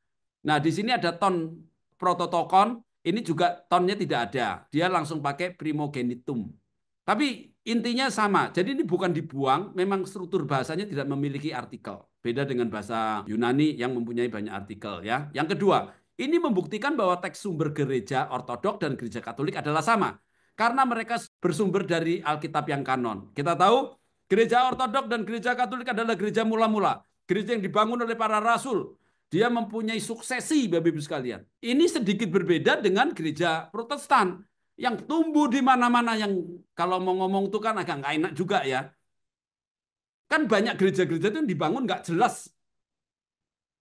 Nah di sini ada ton prototokon, ini juga tonnya tidak ada. Dia langsung pakai primogenitum. Tapi intinya sama. Jadi ini bukan dibuang, memang struktur bahasanya tidak memiliki artikel. Beda dengan bahasa Yunani yang mempunyai banyak artikel ya. Yang kedua, ini membuktikan bahwa teks sumber gereja Ortodok dan gereja Katolik adalah sama. Karena mereka bersumber dari Alkitab yang kanon. Kita tahu gereja Ortodok dan gereja Katolik adalah gereja mula-mula. Gereja yang dibangun oleh para rasul. Dia mempunyai suksesi Bapak Ibu sekalian. Ini sedikit berbeda dengan gereja Protestan yang tumbuh di mana-mana, yang kalau mau ngomong itu kan agak nggak enak juga ya. Kan banyak gereja-gereja itu yang dibangun nggak jelas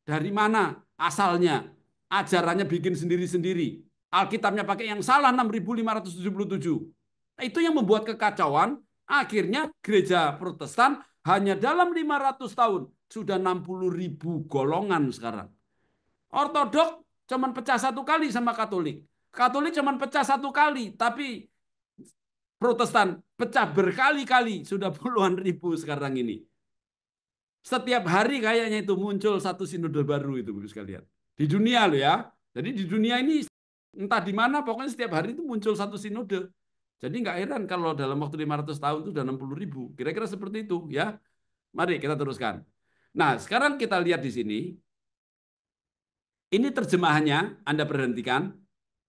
dari mana asalnya. Ajarannya bikin sendiri-sendiri. Alkitabnya pakai yang salah 6577. Itu yang membuat kekacauan. Akhirnya gereja Protestan hanya dalam 500 tahun sudah 60.000 golongan sekarang. Ortodok cuman pecah satu kali sama Katolik. Katolik cuman pecah satu kali, tapi Protestan pecah berkali-kali, sudah puluhan ribu sekarang ini. Setiap hari kayaknya itu muncul satu sinode baru itu, Bapak sekalian. Di dunia loh ya. Jadi di dunia ini entah di mana pokoknya setiap hari itu muncul satu sinode. Jadi nggak heran kalau dalam waktu 500 tahun itu sudah 60.000. Kira-kira seperti itu ya. Mari kita teruskan. Nah, sekarang kita lihat di sini. Ini terjemahannya, Anda perhentikan.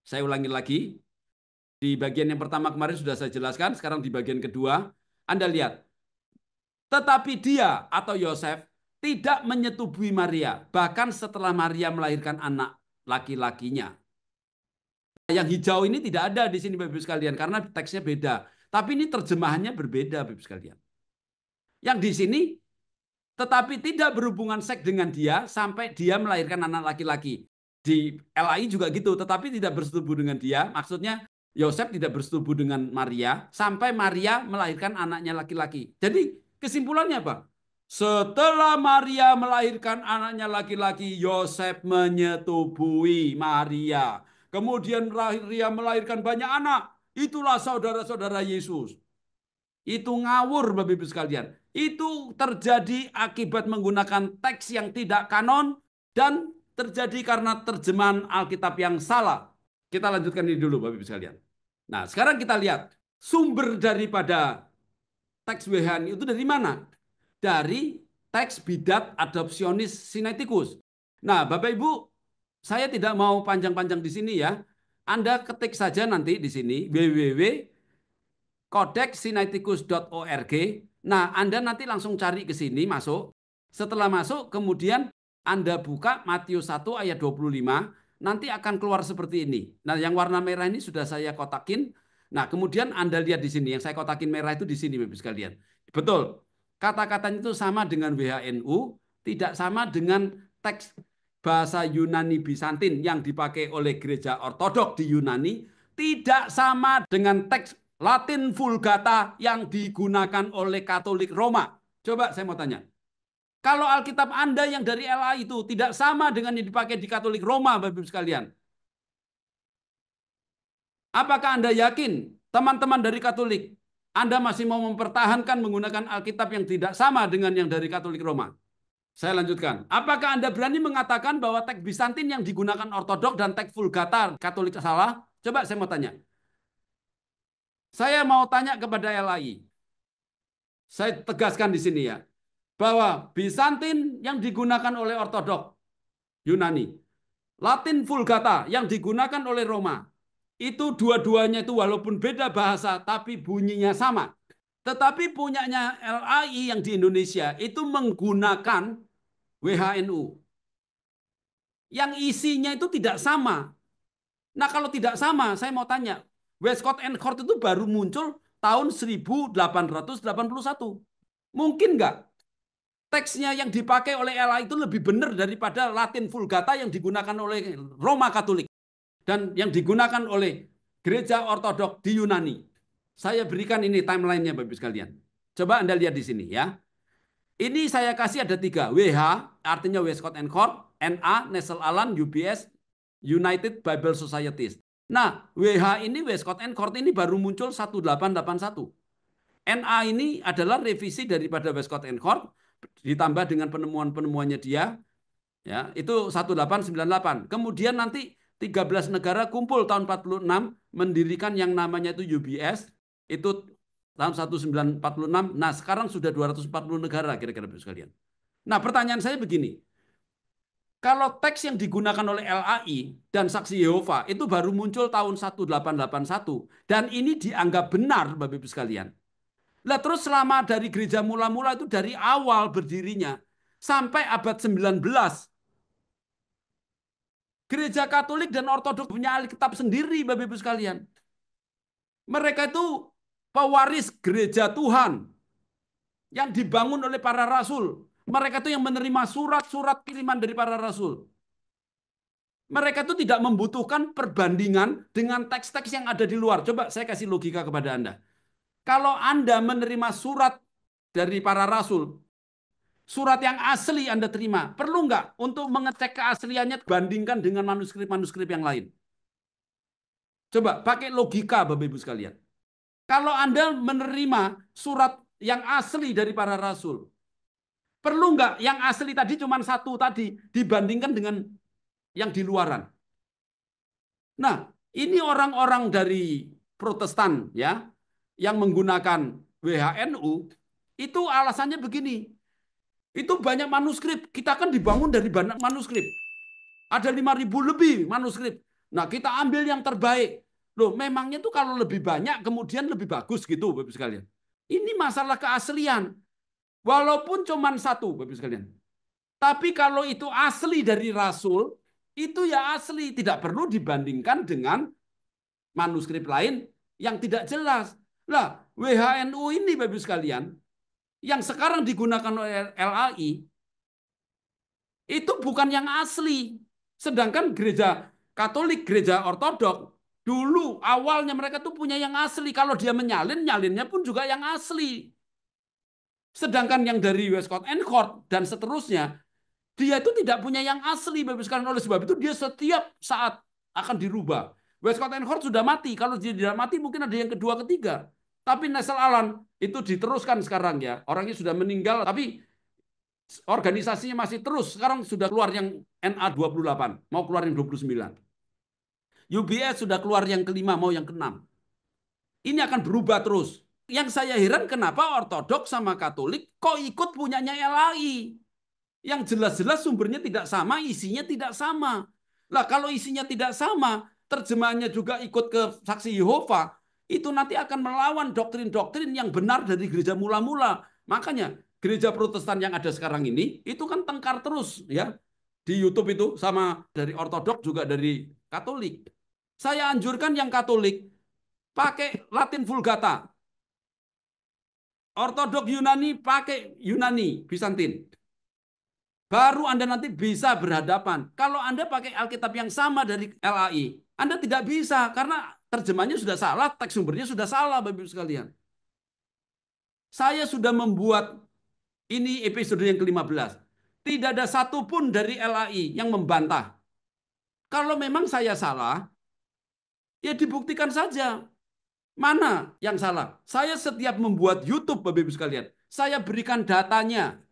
Saya ulangi lagi. Di bagian yang pertama kemarin sudah saya jelaskan, sekarang di bagian kedua. Anda lihat. Tetapi dia atau Yosef tidak menyetubui Maria, bahkan setelah Maria melahirkan anak laki-lakinya. Yang hijau ini tidak ada di sini Bapak Ibu sekalian, karena teksnya beda. Tapi ini terjemahannya berbeda Bapak Ibu sekalian. Yang di sini tetapi tidak berhubungan seks dengan dia sampai dia melahirkan anak laki-laki. Di LAI juga gitu, tetapi tidak bersetubuh dengan dia. Maksudnya Yosef tidak bersetubuh dengan Maria sampai Maria melahirkan anaknya laki-laki. Jadi kesimpulannya apa? Setelah Maria melahirkan anaknya laki-laki, Yosef menyetubui Maria. Kemudian Maria melahirkan banyak anak. Itulah saudara-saudara Yesus. Itu ngawur Bapak Ibu sekalian. Itu terjadi akibat menggunakan teks yang tidak kanon dan terjadi karena terjemahan Alkitab yang salah. Kita lanjutkan ini dulu Bapak Ibu sekalian. Nah, sekarang kita lihat sumber daripada teks WHN itu dari mana? Dari teks Bidat Adopsionis Sinaiticus. Nah, Bapak Ibu, saya tidak mau panjang-panjang di sini ya. Anda ketik saja nanti di sini www.codex-sinaiticus.org. Nah, Anda nanti langsung cari ke sini, masuk. Setelah masuk, kemudian Anda buka Matius 1 ayat 25, nanti akan keluar seperti ini. Nah, yang warna merah ini sudah saya kotakin. Nah, kemudian Anda lihat di sini, yang saya kotakin merah itu di sini, Bapak sekalian. Betul, kata-katanya itu sama dengan WHNU, tidak sama dengan teks bahasa Yunani Bizantin yang dipakai oleh gereja ortodok di Yunani, tidak sama dengan teks Latin Vulgata yang digunakan oleh Katolik Roma. Coba saya mau tanya. Kalau Alkitab Anda yang dari LA itu tidak sama dengan yang dipakai di Katolik Roma, Bapak-Ibu sekalian. Apakah Anda yakin, teman-teman dari Katolik, Anda masih mau mempertahankan menggunakan Alkitab yang tidak sama dengan yang dari Katolik Roma? Saya lanjutkan. Apakah Anda berani mengatakan bahwa teks Bizantin yang digunakan ortodok dan teks Vulgata Katolik salah? Coba saya mau tanya. Saya mau tanya kepada LAI. Saya tegaskan di sini ya, bahwa Bizantin yang digunakan oleh ortodok Yunani, Latin Vulgata yang digunakan oleh Roma, itu dua-duanya itu walaupun beda bahasa tapi bunyinya sama. Tetapi punyanya LAI yang di Indonesia itu menggunakan WHNU. Yang isinya itu tidak sama. Nah, kalau tidak sama, saya mau tanya, Westcott and Hort itu baru muncul tahun 1881. Mungkin nggak teksnya yang dipakai oleh LA itu lebih benar daripada Latin Vulgata yang digunakan oleh Roma Katolik dan yang digunakan oleh gereja ortodok di Yunani? Saya berikan ini timelinenya Bapak sekalian. Coba Anda lihat di sini ya. Ini saya kasih ada 3. WH artinya Westcott and Hort, NA Nessel Aland, UBS United Bible Societies. Nah, WH ini Westcott and Hort ini baru muncul 1881. NA ini adalah revisi daripada Westcott and Hort ditambah dengan penemuan-penemuannya dia, ya, itu 1898. Kemudian nanti 13 negara kumpul tahun 46 mendirikan yang namanya itu UBS, itu tahun 1946. Nah, sekarang sudah 240 negara kira-kira sekalian. Nah, pertanyaan saya begini. Kalau teks yang digunakan oleh LAI dan Saksi Yehova itu baru muncul tahun 1881 dan ini dianggap benar Bapak Ibu sekalian. Lah terus selama dari gereja mula-mula itu dari awal berdirinya sampai abad 19, gereja Katolik dan Ortodok punya Alkitab sendiri Bapak Ibu sekalian. Mereka itu pewaris gereja Tuhan yang dibangun oleh para rasul. Mereka itu yang menerima surat-surat kiriman dari para rasul. Mereka itu tidak membutuhkan perbandingan dengan teks-teks yang ada di luar. Coba saya kasih logika kepada Anda. Kalau Anda menerima surat dari para rasul, surat yang asli Anda terima, perlu nggak untuk mengecek keasliannya bandingkan dengan manuskrip-manuskrip yang lain? Coba pakai logika Bapak Ibu sekalian. Kalau Anda menerima surat yang asli dari para rasul, perlu nggak yang asli tadi cuma satu tadi dibandingkan dengan yang di luaran? Nah, ini orang-orang dari Protestan ya yang menggunakan WHNU itu alasannya begini. Itu banyak manuskrip. Kita kan dibangun dari banyak manuskrip. Ada 5.000 lebih manuskrip. Nah, kita ambil yang terbaik. Loh, memangnya tuh kalau lebih banyak kemudian lebih bagus gitu, Bapak sekalian. Ini masalah keaslian. Walaupun cuma satu, Bapak sekalian. Tapi kalau itu asli dari Rasul, itu ya asli. Tidak perlu dibandingkan dengan manuskrip lain yang tidak jelas. Lah, WHNU ini, Bapak sekalian, yang sekarang digunakan oleh LAI, itu bukan yang asli. Sedangkan gereja Katolik, gereja Ortodok, dulu awalnya mereka tuh punya yang asli. Kalau dia menyalin, nyalinnya pun juga yang asli. Sedangkan yang dari Westcott and Hort dan seterusnya, dia itu tidak punya yang asli, Bapak sekalian. Oleh sebab itu dia setiap saat akan dirubah. Westcott and Hort sudah mati. Kalau dia tidak mati, mungkin ada yang kedua, ketiga. Tapi Nessel Aland itu diteruskan sekarang ya. Orangnya sudah meninggal, tapi organisasinya masih terus. Sekarang sudah keluar yang NA28, mau keluar yang 29. UBS sudah keluar yang kelima, mau yang keenam. Ini akan berubah terus. Yang saya heran kenapa Ortodok sama Katolik kok ikut punyanya LAI. Yang jelas-jelas sumbernya tidak sama, isinya tidak sama. Lah kalau isinya tidak sama, terjemahannya juga ikut ke saksi Yehova, itu nanti akan melawan doktrin-doktrin yang benar dari gereja mula-mula. Makanya gereja Protestan yang ada sekarang ini itu kan tengkar terus ya. Di YouTube itu sama dari Ortodok juga dari Katolik. Saya anjurkan yang Katolik pakai Latin Vulgata. Ortodok Yunani pakai Yunani Bizantin. Baru Anda nanti bisa berhadapan. Kalau Anda pakai Alkitab yang sama dari LAI, Anda tidak bisa karena terjemahnya sudah salah, teks sumbernya sudah salah, Bapak Ibu sekalian. Saya sudah membuat ini episode yang ke-15. Tidak ada satupun dari LAI yang membantah. Kalau memang saya salah, ya dibuktikan saja. Mana yang salah? Saya setiap membuat YouTube, Bapak Ibu sekalian, saya berikan datanya.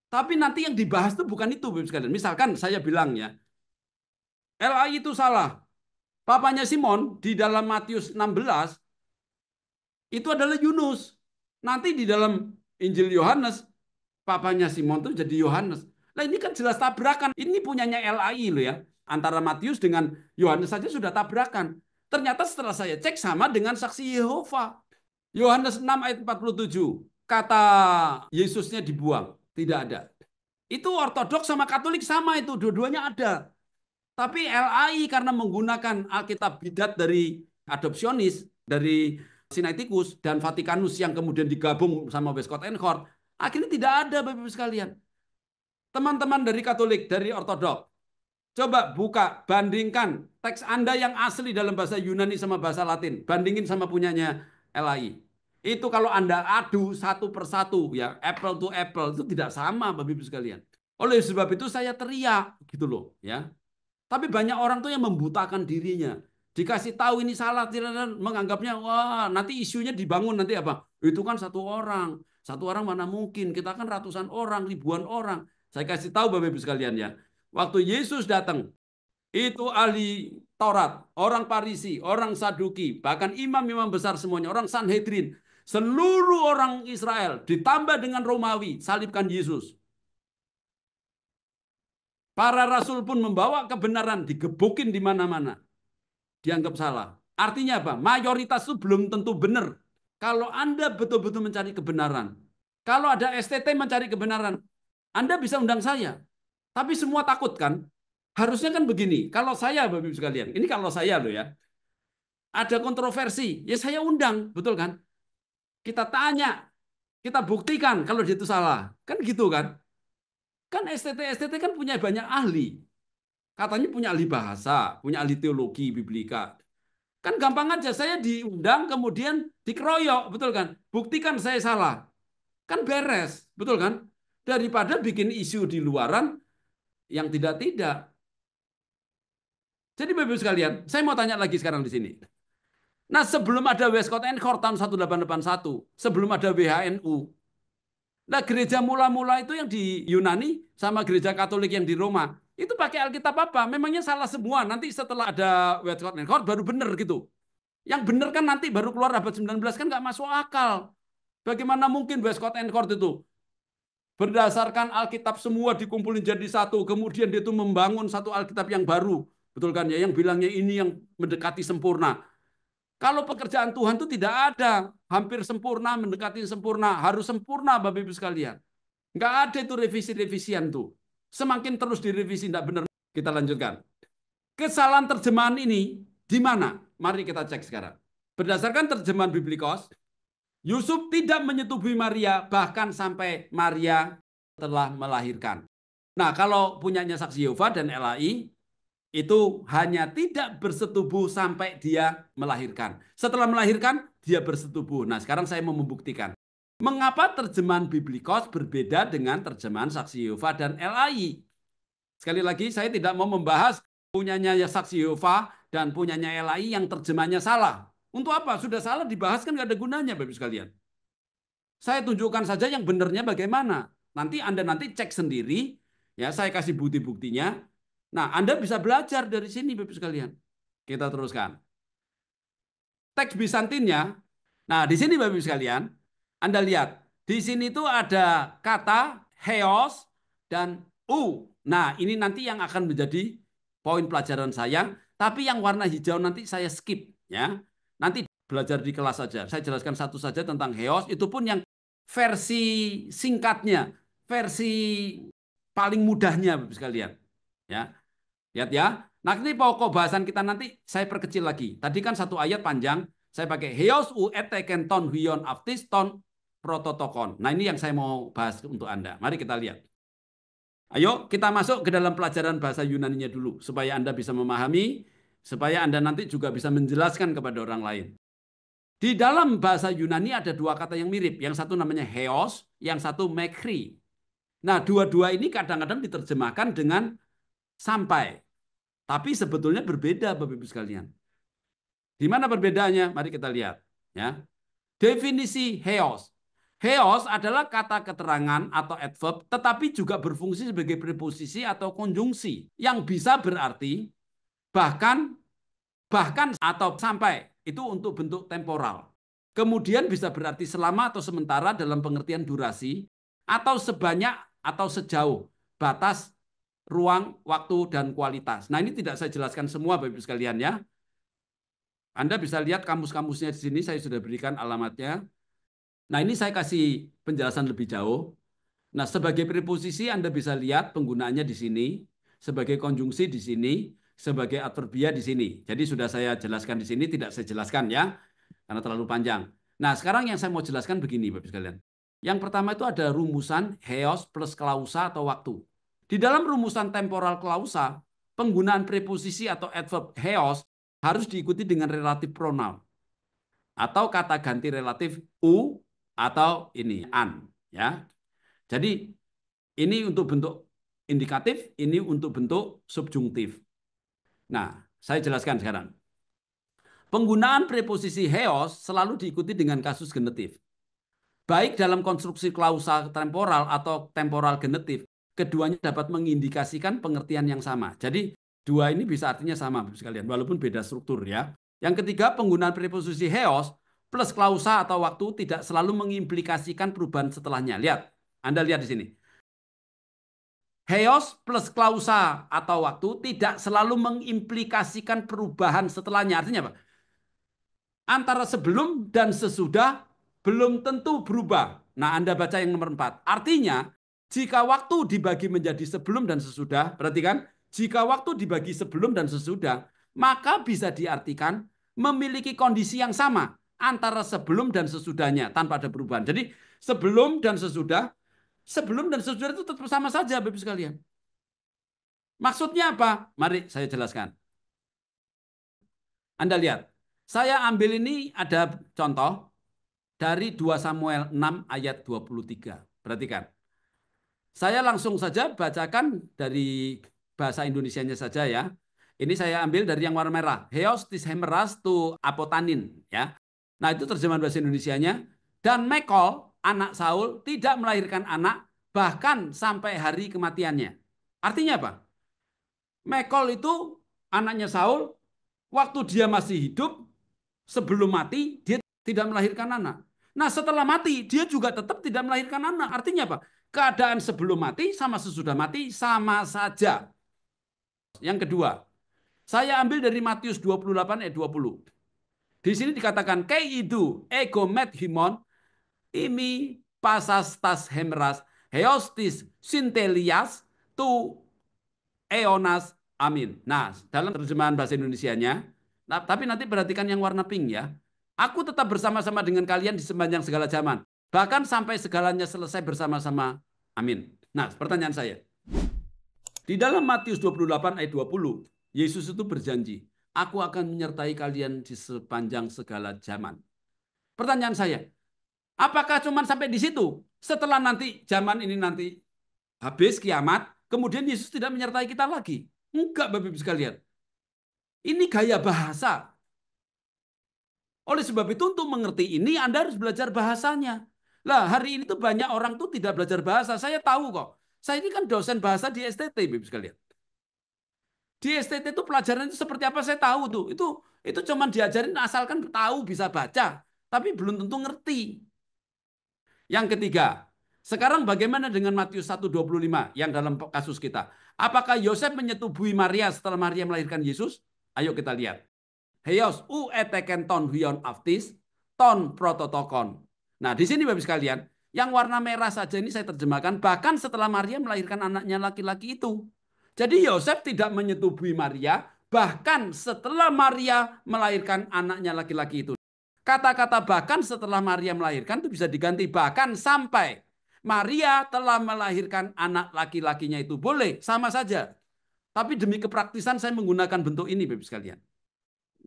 Tapi nanti yang dibahas itu bukan itu, Bapak Ibu sekalian. Misalkan saya bilang ya, LAI itu salah. Papanya Simon di dalam Matius 16 itu adalah Yunus. Nanti di dalam Injil Yohanes, papanya Simon itu jadi Yohanes. Nah ini kan jelas tabrakan. Ini punyanya LAI loh ya. Antara Matius dengan Yohanes saja sudah tabrakan. Ternyata setelah saya cek sama dengan saksi Yehova. Yohanes 6 ayat 47. Kata Yesusnya dibuang. Tidak ada. Itu Ortodoks sama Katolik sama itu. Dua-duanya ada. Tapi LAI karena menggunakan Alkitab bidat dari adopsionis, dari Sinaiticus dan Vatikanus yang kemudian digabung sama Westcott and Hort, akhirnya tidak ada, Bapak Ibu sekalian. Teman-teman dari Katolik, dari Ortodok, coba buka, bandingkan teks Anda yang asli dalam bahasa Yunani sama bahasa Latin, bandingin sama punyanya LAI. Itu kalau Anda adu satu persatu, ya apple to apple, itu tidak sama, Bapak Ibu sekalian. Oleh sebab itu saya teriak, gitu loh, ya. Tapi banyak orang tuh yang membutakan dirinya. Dikasih tahu ini salah, menganggapnya wah nanti isunya dibangun nanti apa? Itu kan satu orang. Satu orang mana mungkin? Kita kan ratusan orang, ribuan orang. Saya kasih tahu Bapak Ibu sekalian ya. Waktu Yesus datang, itu ahli Taurat, orang Parisi, orang Saduki, bahkan imam-imam besar semuanya, orang Sanhedrin, seluruh orang Israel ditambah dengan Romawi, salibkan Yesus. Para rasul pun membawa kebenaran, digebukin di mana-mana. Dianggap salah. Artinya apa? Mayoritas itu belum tentu benar. Kalau Anda betul-betul mencari kebenaran, kalau ada STT mencari kebenaran, Anda bisa undang saya. Tapi semua takut kan? Harusnya kan begini, kalau saya, Bapak Ibu sekalian, ini kalau saya loh ya, ada kontroversi, ya saya undang, betul kan? Kita tanya, kita buktikan kalau dia itu salah. Kan gitu kan? Kan STT kan punya banyak ahli. Katanya punya ahli bahasa, punya ahli teologi, biblika. Kan gampang aja, saya diundang kemudian dikeroyok, betul kan? Buktikan saya salah. Kan beres, betul kan? Daripada bikin isu di luaran yang tidak-tidak. Jadi Bapak-Ibu sekalian, saya mau tanya lagi sekarang di sini. Nah, sebelum ada Westcott and Hort tahun 1881, sebelum ada WHNU, nah gereja mula-mula itu yang di Yunani sama gereja Katolik yang di Roma, itu pakai Alkitab apa? Memangnya salah semua. Nanti setelah ada Westcott and Hort baru benar gitu. Yang benar kan nanti baru keluar abad 19 kan nggak masuk akal. Bagaimana mungkin Westcott and Hort itu berdasarkan Alkitab semua dikumpulin jadi satu, kemudian dia itu membangun satu Alkitab yang baru. Betul kan ya? Yang bilangnya ini yang mendekati sempurna. Kalau pekerjaan Tuhan itu tidak ada hampir sempurna, mendekati sempurna, harus sempurna Bapak Ibu sekalian. Nggak ada itu revisi-revisian tuh. Semakin terus direvisi tidak benar. Kita lanjutkan. Kesalahan terjemahan ini di mana? Mari kita cek sekarang. Berdasarkan terjemahan Biblikos, Yusuf tidak menyetubui Maria bahkan sampai Maria telah melahirkan. Nah, kalau punyanya Saksi Yehova dan LAI, itu hanya tidak bersetubuh sampai dia melahirkan. Setelah melahirkan, dia bersetubuh. Nah, sekarang saya mau membuktikan. Mengapa terjemahan Biblikos berbeda dengan terjemahan Saksi Yehova dan LAI? Sekali lagi, saya tidak mau membahas punyanya Saksi Yehova dan punyanya LAI yang terjemahnya salah. Untuk apa? Sudah salah dibahas kan nggak ada gunanya, Bapak sekalian. Saya tunjukkan saja yang benarnya bagaimana. Nanti Anda cek sendiri, ya saya kasih bukti-buktinya. Nah, Anda bisa belajar dari sini, Bapak sekalian. Kita teruskan. Teks Bizantinnya, nah di sini Bapak sekalian, Anda lihat, di sini tuh ada kata heos dan u. Nah, ini nanti yang akan menjadi poin pelajaran saya, tapi yang warna hijau nanti saya skip ya. Nanti belajar di kelas saja. Saya jelaskan satu saja tentang heos, itu pun yang versi singkatnya, versi paling mudahnya Bapak sekalian. Ya. Lihat ya. Nah, ini pokok bahasan kita nanti saya perkecil lagi. Tadi kan satu ayat panjang, saya pakai heos u eteken ton huion aftis ton prototokon. Nah, ini yang saya mau bahas untuk Anda. Mari kita lihat. Ayo kita masuk ke dalam pelajaran bahasa Yunaninya dulu supaya Anda bisa memahami, supaya Anda nanti juga bisa menjelaskan kepada orang lain. Di dalam bahasa Yunani ada dua kata yang mirip. Yang satu namanya heos, yang satu mekri. Nah, dua-dua ini kadang-kadang diterjemahkan dengan sampai. Tapi sebetulnya berbeda Bapak Ibu sekalian. Di mana perbedaannya? Mari kita lihat. Ya. Definisi heos. Heos adalah kata keterangan atau adverb, tetapi juga berfungsi sebagai preposisi atau konjungsi yang bisa berarti bahkan, bahkan atau sampai. Itu untuk bentuk temporal. Kemudian bisa berarti selama atau sementara dalam pengertian durasi, atau sebanyak atau sejauh batas ruang, waktu, dan kualitas. Nah, ini tidak saya jelaskan semua Bapak Ibu sekalian ya. Anda bisa lihat kamus-kamusnya di sini, saya sudah berikan alamatnya. Nah, ini saya kasih penjelasan lebih jauh. Nah, sebagai preposisi Anda bisa lihat penggunaannya di sini, sebagai konjungsi di sini, sebagai adverbia di sini. Jadi sudah saya jelaskan di sini, tidak saya jelaskan ya, karena terlalu panjang. Nah, sekarang yang saya mau jelaskan begini Bapak sekalian. Yang pertama itu ada rumusan heos plus klausa atau waktu. Di dalam rumusan temporal klausa, penggunaan preposisi atau adverb heos harus diikuti dengan relatif pronoun atau kata ganti relatif u atau ini an ya. Jadi ini untuk bentuk indikatif, ini untuk bentuk subjungtif. Nah, saya jelaskan sekarang. Penggunaan preposisi heos selalu diikuti dengan kasus genetif. Baik dalam konstruksi klausa temporal atau temporal genetif, keduanya dapat mengindikasikan pengertian yang sama. Jadi dua ini bisa artinya sama sekalian, walaupun beda struktur ya. Yang ketiga, penggunaan preposisi heos plus klausa atau waktu tidak selalu mengimplikasikan perubahan setelahnya. Lihat, Anda lihat di sini. Heos plus klausa atau waktu tidak selalu mengimplikasikan perubahan setelahnya. Artinya apa? Antara sebelum dan sesudah belum tentu berubah. Nah, Anda baca yang nomor 4. Artinya, jika waktu dibagi menjadi sebelum dan sesudah, perhatikan, jika waktu dibagi sebelum dan sesudah, maka bisa diartikan memiliki kondisi yang sama antara sebelum dan sesudahnya tanpa ada perubahan. Jadi, sebelum dan sesudah itu tetap sama saja, Bapak sekalian. Maksudnya apa? Mari saya jelaskan. Anda lihat, saya ambil ini ada contoh dari 2 Samuel 6 ayat 23. Perhatikan. Saya langsung saja bacakan dari bahasa Indonesianya saja ya. Ini saya ambil dari yang warna merah. Heos tis hemeras tu apotanin ya. Nah, itu terjemahan bahasa Indonesianya. Dan Mekol, anak Saul, tidak melahirkan anak bahkan sampai hari kematiannya. Artinya apa? Mekol itu anaknya Saul, waktu dia masih hidup, sebelum mati, dia tidak melahirkan anak. Nah, setelah mati, dia juga tetap tidak melahirkan anak. Artinya apa? Keadaan sebelum mati sama sesudah mati sama saja. Yang kedua, Saya ambil dari Matius 28 ayat 20. Di sini dikatakan keidu ego met himon imi pasastas hemras heostis sintelias tu eonas amin. Nah, dalam terjemahan bahasa Indonesianya, tapi nanti perhatikan yang warna pink ya. Aku tetap bersama-sama dengan kalian di sepanjang segala zaman, bahkan sampai segalanya selesai bersama-sama. Amin. Nah, pertanyaan saya. Di dalam Matius 28 ayat 20, Yesus itu berjanji, aku akan menyertai kalian di sepanjang segala zaman. Pertanyaan saya, apakah cuma sampai di situ? Setelah nanti zaman ini nanti habis kiamat, kemudian Yesus tidak menyertai kita lagi? Enggak, Bapak Ibu sekalian. Ini gaya bahasa. Oleh sebab itu untuk mengerti ini Anda harus belajar bahasanya. Lah, hari ini tuh banyak orang tuh tidak belajar bahasa. Saya tahu kok. Saya ini kan dosen bahasa di STT, Bapak Ibu sekalian. Di STT itu pelajaran itu seperti apa saya tahu tuh. Itu cuma diajarin asalkan tahu bisa baca, tapi belum tentu ngerti. Yang ketiga, sekarang bagaimana dengan Matius 1:25 yang dalam kasus kita? Apakah Yosef menyetubui Maria setelah Maria melahirkan Yesus? Ayo kita lihat. Heios u eteken ton huion aftis ton prototokon. Nah, di sini Bapak sekalian, yang warna merah saja ini saya terjemahkan bahkan setelah Maria melahirkan anaknya laki-laki itu. Jadi Yosef tidak menyetubui Maria bahkan setelah Maria melahirkan anaknya laki-laki itu. Kata-kata bahkan setelah Maria melahirkan itu bisa diganti bahkan sampai Maria telah melahirkan anak laki-lakinya itu. Boleh, sama saja. Tapi demi kepraktisan saya menggunakan bentuk ini Bapak sekalian.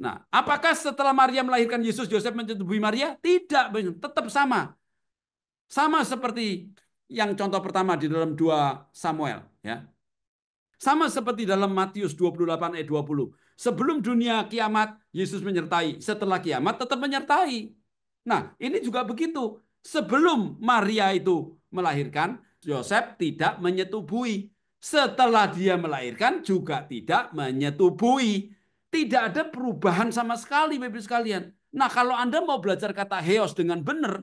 Nah, apakah setelah Maria melahirkan Yesus, Yosef menyetubui Maria? Tidak, tetap sama. Sama seperti yang contoh pertama di dalam 2 Samuel. Ya. Sama seperti dalam Matius 28 ayat 20. Sebelum dunia kiamat, Yesus menyertai. Setelah kiamat, tetap menyertai. Nah, ini juga begitu. Sebelum Maria itu melahirkan, Yosef tidak menyetubui. Setelah dia melahirkan, juga tidak menyetubui. Tidak ada perubahan sama sekali, Bapak sekalian. Nah, kalau Anda mau belajar kata heos dengan benar,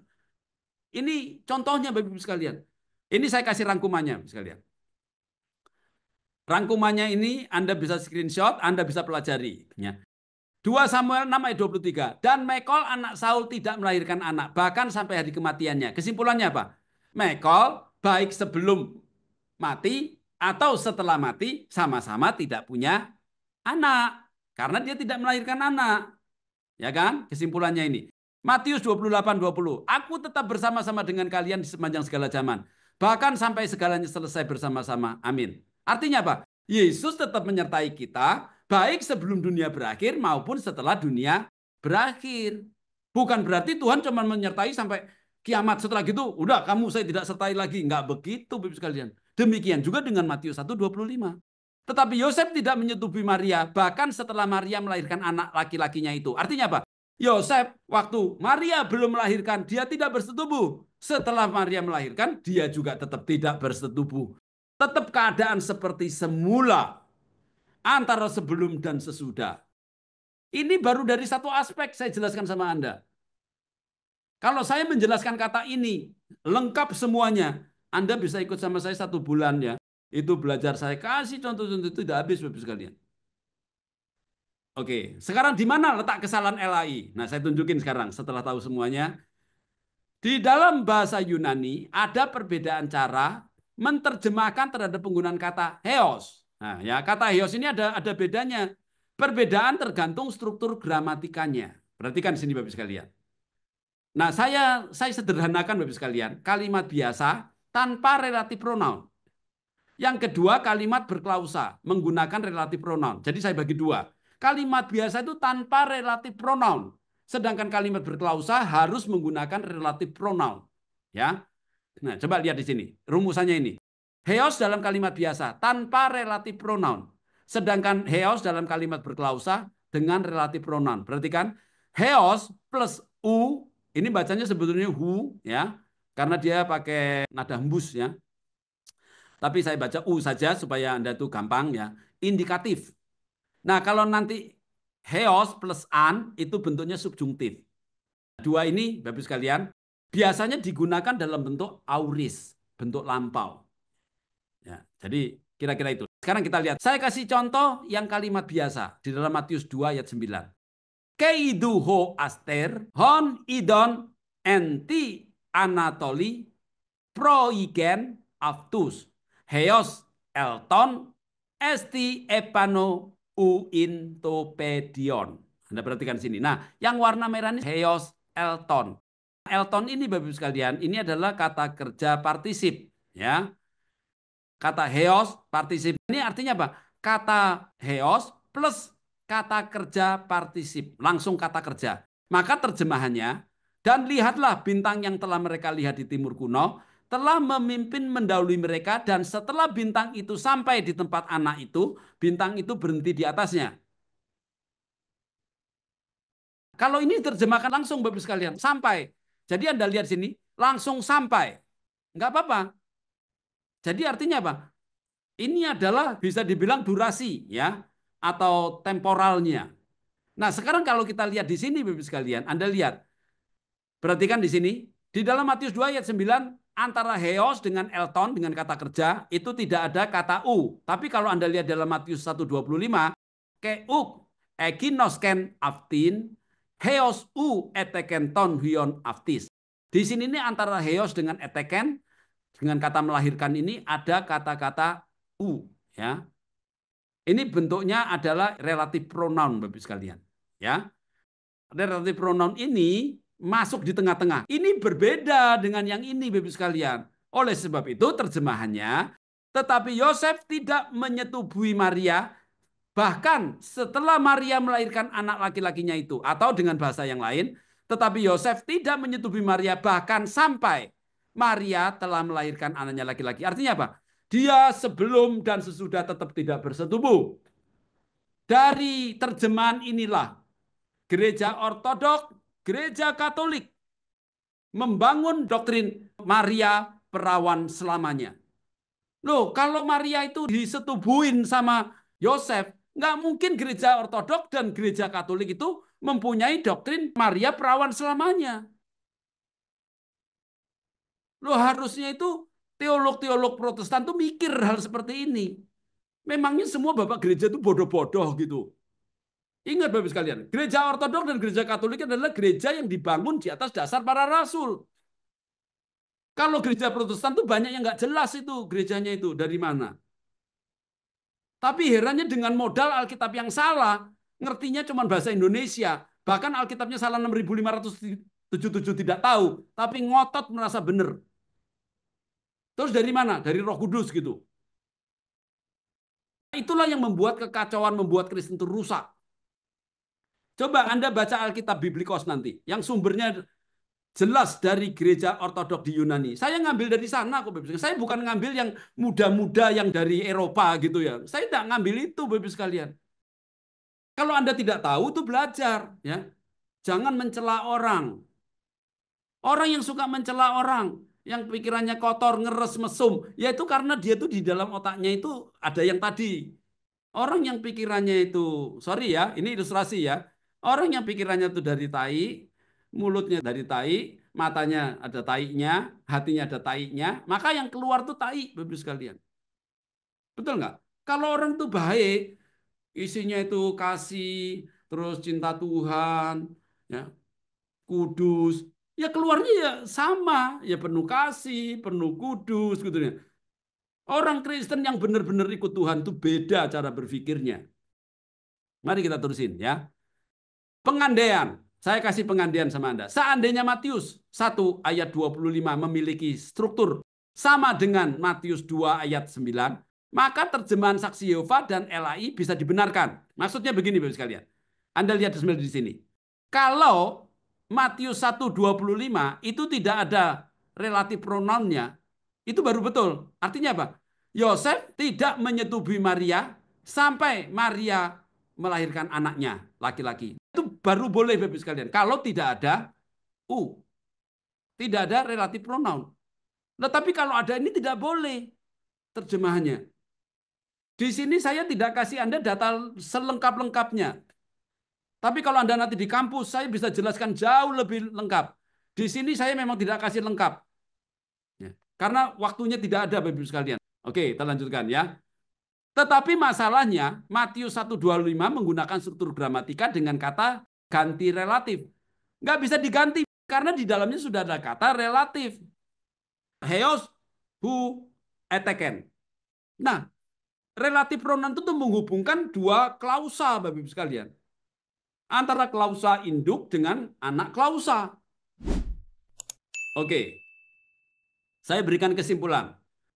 ini contohnya, Bapak sekalian. Ini saya kasih rangkumannya, Bapak sekalian. Rangkumannya ini Anda bisa screenshot, Anda bisa pelajari. 2 Samuel 6 ayat 23. Dan Mekol anak Saul tidak melahirkan anak, bahkan sampai hari kematiannya. Kesimpulannya apa? Mekol baik sebelum mati atau setelah mati sama-sama tidak punya anak. Karena dia tidak melahirkan anak. Ya kan? Kesimpulannya ini. Matius 28:20. Aku tetap bersama-sama dengan kalian di sepanjang segala zaman. Bahkan sampai segalanya selesai bersama-sama. Amin. Artinya apa? Yesus tetap menyertai kita baik sebelum dunia berakhir maupun setelah dunia berakhir. Bukan berarti Tuhan cuma menyertai sampai kiamat, setelah gitu udah kamu saya tidak sertai lagi. Enggak begitu Bapak sekalian. Demikian juga dengan Matius 1:25. Tetapi Yosef tidak menyetubui Maria bahkan setelah Maria melahirkan anak laki-lakinya itu. Artinya apa? Yosef waktu Maria belum melahirkan dia tidak bersetubuh. Setelah Maria melahirkan dia juga tetap tidak bersetubuh. Tetap keadaan seperti semula antara sebelum dan sesudah. Ini baru dari satu aspek saya jelaskan sama Anda. Kalau saya menjelaskan kata ini lengkap semuanya, Anda bisa ikut sama saya 1 bulan ya. Itu belajar saya kasih contoh-contoh itu tidak habis Bapak sekalian. Oke, sekarang di mana letak kesalahan LAI? Nah, saya tunjukin sekarang setelah tahu semuanya. Di dalam bahasa Yunani ada perbedaan cara menerjemahkan terhadap penggunaan kata heos. Nah, ya kata heos ini ada bedanya. Perbedaan tergantung struktur gramatikanya. Perhatikan di sini Bapak sekalian. Nah, saya sederhanakan Bapak sekalian, kalimat biasa tanpa relatif pronoun. Yang kedua kalimat berklausa menggunakan relatif pronoun. Jadi saya bagi dua. Kalimat biasa itu tanpa relatif pronoun. Sedangkan kalimat berklausa harus menggunakan relatif pronoun. Ya. Nah, coba lihat di sini. Rumusannya ini. Heos dalam kalimat biasa tanpa relatif pronoun. Sedangkan heos dalam kalimat berklausa dengan relatif pronoun. Perhatikan. Heos plus u, ini bacanya sebetulnya hu, ya. Karena dia pakai nada hembus, ya. Tapi saya baca u saja supaya Anda itu gampang, ya. Indikatif. Nah, kalau nanti heos plus an itu bentuknya subjungtif. Dua ini, Bapak sekalian, biasanya digunakan dalam bentuk auris, bentuk lampau. Ya, jadi Kira-kira itu. Sekarang kita lihat. Saya kasih contoh yang kalimat biasa di dalam Matius 2 ayat 9. Keidu ho aster, hon idon enti anatoli, proigen aftus, heos elton, esti epano uintopedion. Anda perhatikan sini. Nah, yang warna merah ini heos elton. Elton ini Bapak Ibu sekalian, ini adalah kata kerja partisip, ya. Kata heos partisip ini artinya apa? Kata heos plus kata kerja partisip, langsung kata kerja. Maka terjemahannya, dan lihatlah bintang yang telah mereka lihat di timur kuno, telah memimpin mendahului mereka, dan setelah bintang itu sampai di tempat anak itu, bintang itu berhenti di atasnya. Kalau ini terjemahkan langsung Bapak sekalian, sampai. Jadi Anda lihat sini, langsung sampai. Enggak apa-apa. Jadi artinya apa? Ini adalah bisa dibilang durasi ya atau temporalnya. Nah, sekarang kalau kita lihat di sini Bapak sekalian, Anda lihat. Perhatikan di sini, di dalam Matius 2 ayat 9 antara heos dengan elton dengan kata kerja itu tidak ada kata u. Tapi kalau Anda lihat dalam Matius 1:25, keuk ekinosken aftin heos u eteken ton hion aftis. Di sini ini antara heos dengan eteken dengan kata melahirkan ini ada kata-kata u ya. Ini bentuknya adalah relatif pronoun Bapak sekalian, ya. Relatif pronoun ini masuk di tengah-tengah. Ini berbeda dengan yang ini Bapak sekalian. Oleh sebab itu terjemahannya, tetapi Yosef tidak menyetubui Maria bahkan setelah Maria melahirkan anak laki-lakinya itu, atau dengan bahasa yang lain, tetapi Yosef tidak menyetubui Maria bahkan sampai Maria telah melahirkan anaknya laki-laki. Artinya apa? Dia sebelum dan sesudah tetap tidak bersetubuh. Dari terjemahan inilah gereja ortodok, gereja katolik membangun doktrin Maria perawan selamanya. Loh, kalau Maria itu disetubuhin sama Yosef, nggak mungkin gereja ortodok dan gereja katolik itu mempunyai doktrin Maria perawan selamanya. Loh, harusnya itu teolog-teolog Protestan tuh mikir hal seperti ini. Memangnya semua bapak gereja itu bodoh-bodoh gitu. Ingat Bapak sekalian, gereja ortodok dan gereja katolik adalah gereja yang dibangun di atas dasar para rasul. Kalau gereja Protestan tuh banyak yang nggak jelas itu gerejanya itu dari mana. Tapi herannya dengan modal Alkitab yang salah, ngertinya cuma bahasa Indonesia. Bahkan Alkitabnya salah 6577 tidak tahu, tapi ngotot merasa benar. Terus dari mana? Dari Roh Kudus gitu. Itulah yang membuat kekacauan, membuat Kristen itu rusak. Coba Anda baca Alkitab Biblikos nanti, yang sumbernya jelas dari gereja ortodok di Yunani. Saya ngambil dari sana kok, Bapak. Saya bukan ngambil yang muda-muda yang dari Eropa gitu ya. Saya tidak ngambil itu, Bapak sekalian. Kalau Anda tidak tahu itu belajar ya. Jangan mencela orang. Orang yang suka mencela orang, yang pikirannya kotor, ngeres, mesum, ya itu karena dia tuh di dalam otaknya itu ada yang tadi. Orang yang pikirannya itu, sorry ya, ini ilustrasi ya. Orang yang pikirannya itu dari tai, mulutnya dari tai, matanya ada tainya, hatinya ada tainya, maka yang keluar tuh tai, Bapak sekalian. Betul nggak? Kalau orang itu baik, isinya itu kasih, terus cinta Tuhan, ya, kudus, ya keluarnya ya sama, ya penuh kasih, penuh kudus gitu ya. Orang Kristen yang benar-benar ikut Tuhan itu beda cara berpikirnya. Mari kita terusin ya. Pengandaian. Saya kasih pengandaian sama Anda. Seandainya Matius 1 ayat 25 memiliki struktur sama dengan Matius 2 ayat 9, maka terjemahan saksi Yehova dan LAI bisa dibenarkan. Maksudnya begini Bapak sekalian. Anda lihat di sini. Kalau Matius 1:25 itu tidak ada relatif pronounnya, itu baru betul. Artinya apa? Yosef tidak menyetubui Maria sampai Maria melahirkan anaknya laki-laki. Itu baru boleh Bapak sekalian. Kalau tidak ada u, tidak ada relatif pronoun. Nah, tapi kalau ada ini tidak boleh terjemahannya. Di sini saya tidak kasih Anda data selengkap-lengkapnya. Tapi kalau Anda nanti di kampus, saya bisa jelaskan jauh lebih lengkap. Di sini saya memang tidak kasih lengkap. Ya. Karena waktunya tidak ada, Bapak-Ibu sekalian. Oke, kita lanjutkan ya. Tetapi masalahnya Matius 1:25 menggunakan struktur gramatika dengan kata ganti relatif. Nggak bisa diganti karena di dalamnya sudah ada kata relatif. Heos, who, eteken. Nah, relatif pronoun itu menghubungkan dua klausa, Bapak Ibu sekalian. Antara klausa induk dengan anak klausa. Oke, saya berikan kesimpulan.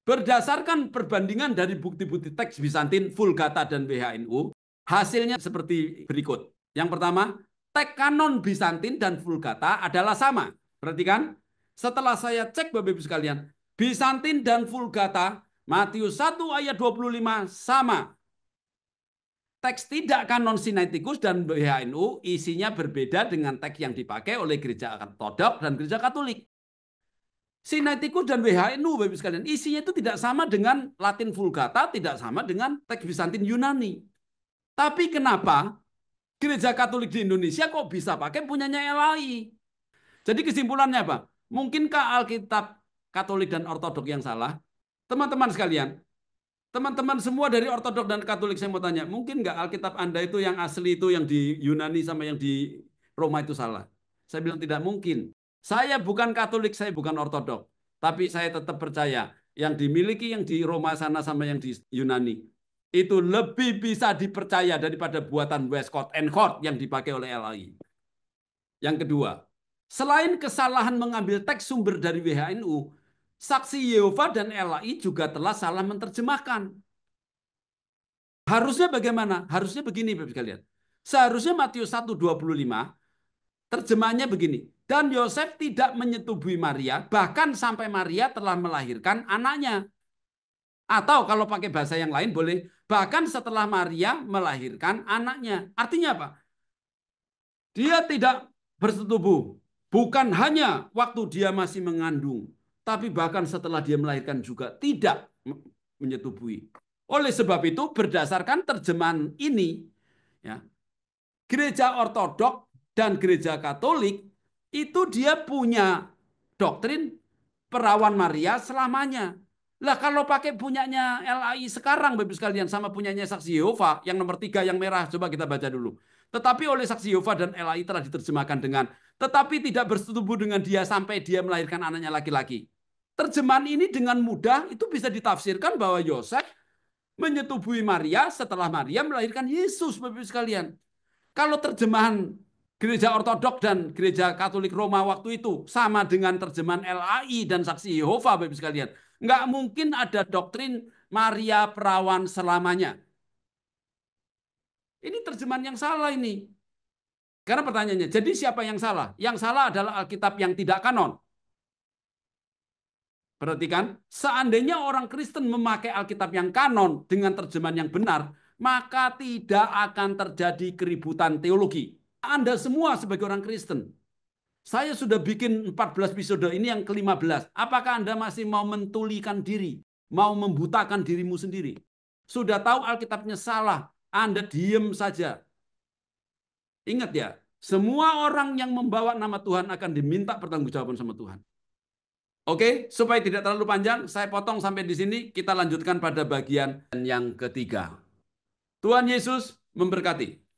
Berdasarkan perbandingan dari bukti-bukti teks Bizantin, Vulgata, dan WHNU, hasilnya seperti berikut. Yang pertama, teks kanon Bizantin dan Vulgata adalah sama. Perhatikan, setelah saya cek Bapak Ibu sekalian, Bizantin dan Vulgata, Matius 1 ayat 25 sama. Teks tidak kanon Sinaiticus dan WHNU isinya berbeda dengan teks yang dipakai oleh gereja Ortodok dan gereja Katolik. Sinaiticus dan WHNU, Bapak Ibu sekalian, isinya itu tidak sama dengan Latin Vulgata, tidak sama dengan teks Bizantin Yunani. Tapi kenapa gereja Katolik di Indonesia kok bisa pakai punyanya LAI? Jadi kesimpulannya apa? Mungkinkah Alkitab Katolik dan Ortodok yang salah? Teman-teman sekalian, teman-teman semua dari Ortodok dan Katolik, saya mau tanya, mungkin nggak Alkitab Anda itu yang asli itu yang di Yunani sama yang di Roma itu salah? Saya bilang tidak mungkin. Saya bukan Katolik, saya bukan Ortodok. Tapi saya tetap percaya yang dimiliki yang di Roma sana sama yang di Yunani itu lebih bisa dipercaya daripada buatan Westcott and Hort yang dipakai oleh LAI. Yang kedua, selain kesalahan mengambil teks sumber dari WHNU, Saksi Yehova dan LAI juga telah salah menerjemahkan. Harusnya bagaimana? Harusnya begini, Bapak sekalian. Seharusnya Matius 1:25 terjemahannya begini. Dan Yosef tidak menyetubui Maria, bahkan sampai Maria telah melahirkan anaknya. Atau kalau pakai bahasa yang lain boleh, bahkan setelah Maria melahirkan anaknya. Artinya apa? Dia tidak bersetubuh. Bukan hanya waktu dia masih mengandung, tapi bahkan setelah dia melahirkan juga tidak menyetubui. Oleh sebab itu, berdasarkan terjemahan ini, ya, gereja Ortodok dan gereja Katolik itu dia punya doktrin perawan Maria selamanya. Lah kalau pakai punyanya LAI sekarang, Bapak sekalian, sama punyanya Saksi Yehova, yang nomor 3 yang merah, coba kita baca dulu. Tetapi oleh Saksi Yehova dan LAI telah diterjemahkan dengan, tetapi tidak bersetubuh dengan dia sampai dia melahirkan anaknya laki-laki. Terjemahan ini dengan mudah itu bisa ditafsirkan bahwa Yosef menyetubui Maria setelah Maria melahirkan Yesus, Bapak sekalian. Kalau terjemahan Gereja Ortodok dan Gereja Katolik Roma waktu itu sama dengan terjemahan LAI dan Saksi Yehova, Bapak sekalian, nggak mungkin ada doktrin Maria perawan selamanya. Ini terjemahan yang salah ini. Karena pertanyaannya, jadi siapa yang salah? Yang salah adalah Alkitab yang tidak kanon. Perhatikan, seandainya orang Kristen memakai Alkitab yang kanon dengan terjemahan yang benar, maka tidak akan terjadi keributan teologi. Anda semua sebagai orang Kristen, saya sudah bikin 14 episode, ini yang ke-15. Apakah Anda masih mau mentulikan diri, mau membutakan dirimu sendiri? Sudah tahu Alkitabnya salah, Anda diem saja. Ingat ya, semua orang yang membawa nama Tuhan akan diminta pertanggungjawaban sama Tuhan. Oke, supaya tidak terlalu panjang, saya potong sampai di sini. Kita lanjutkan pada bagian yang ketiga. Tuhan Yesus memberkati.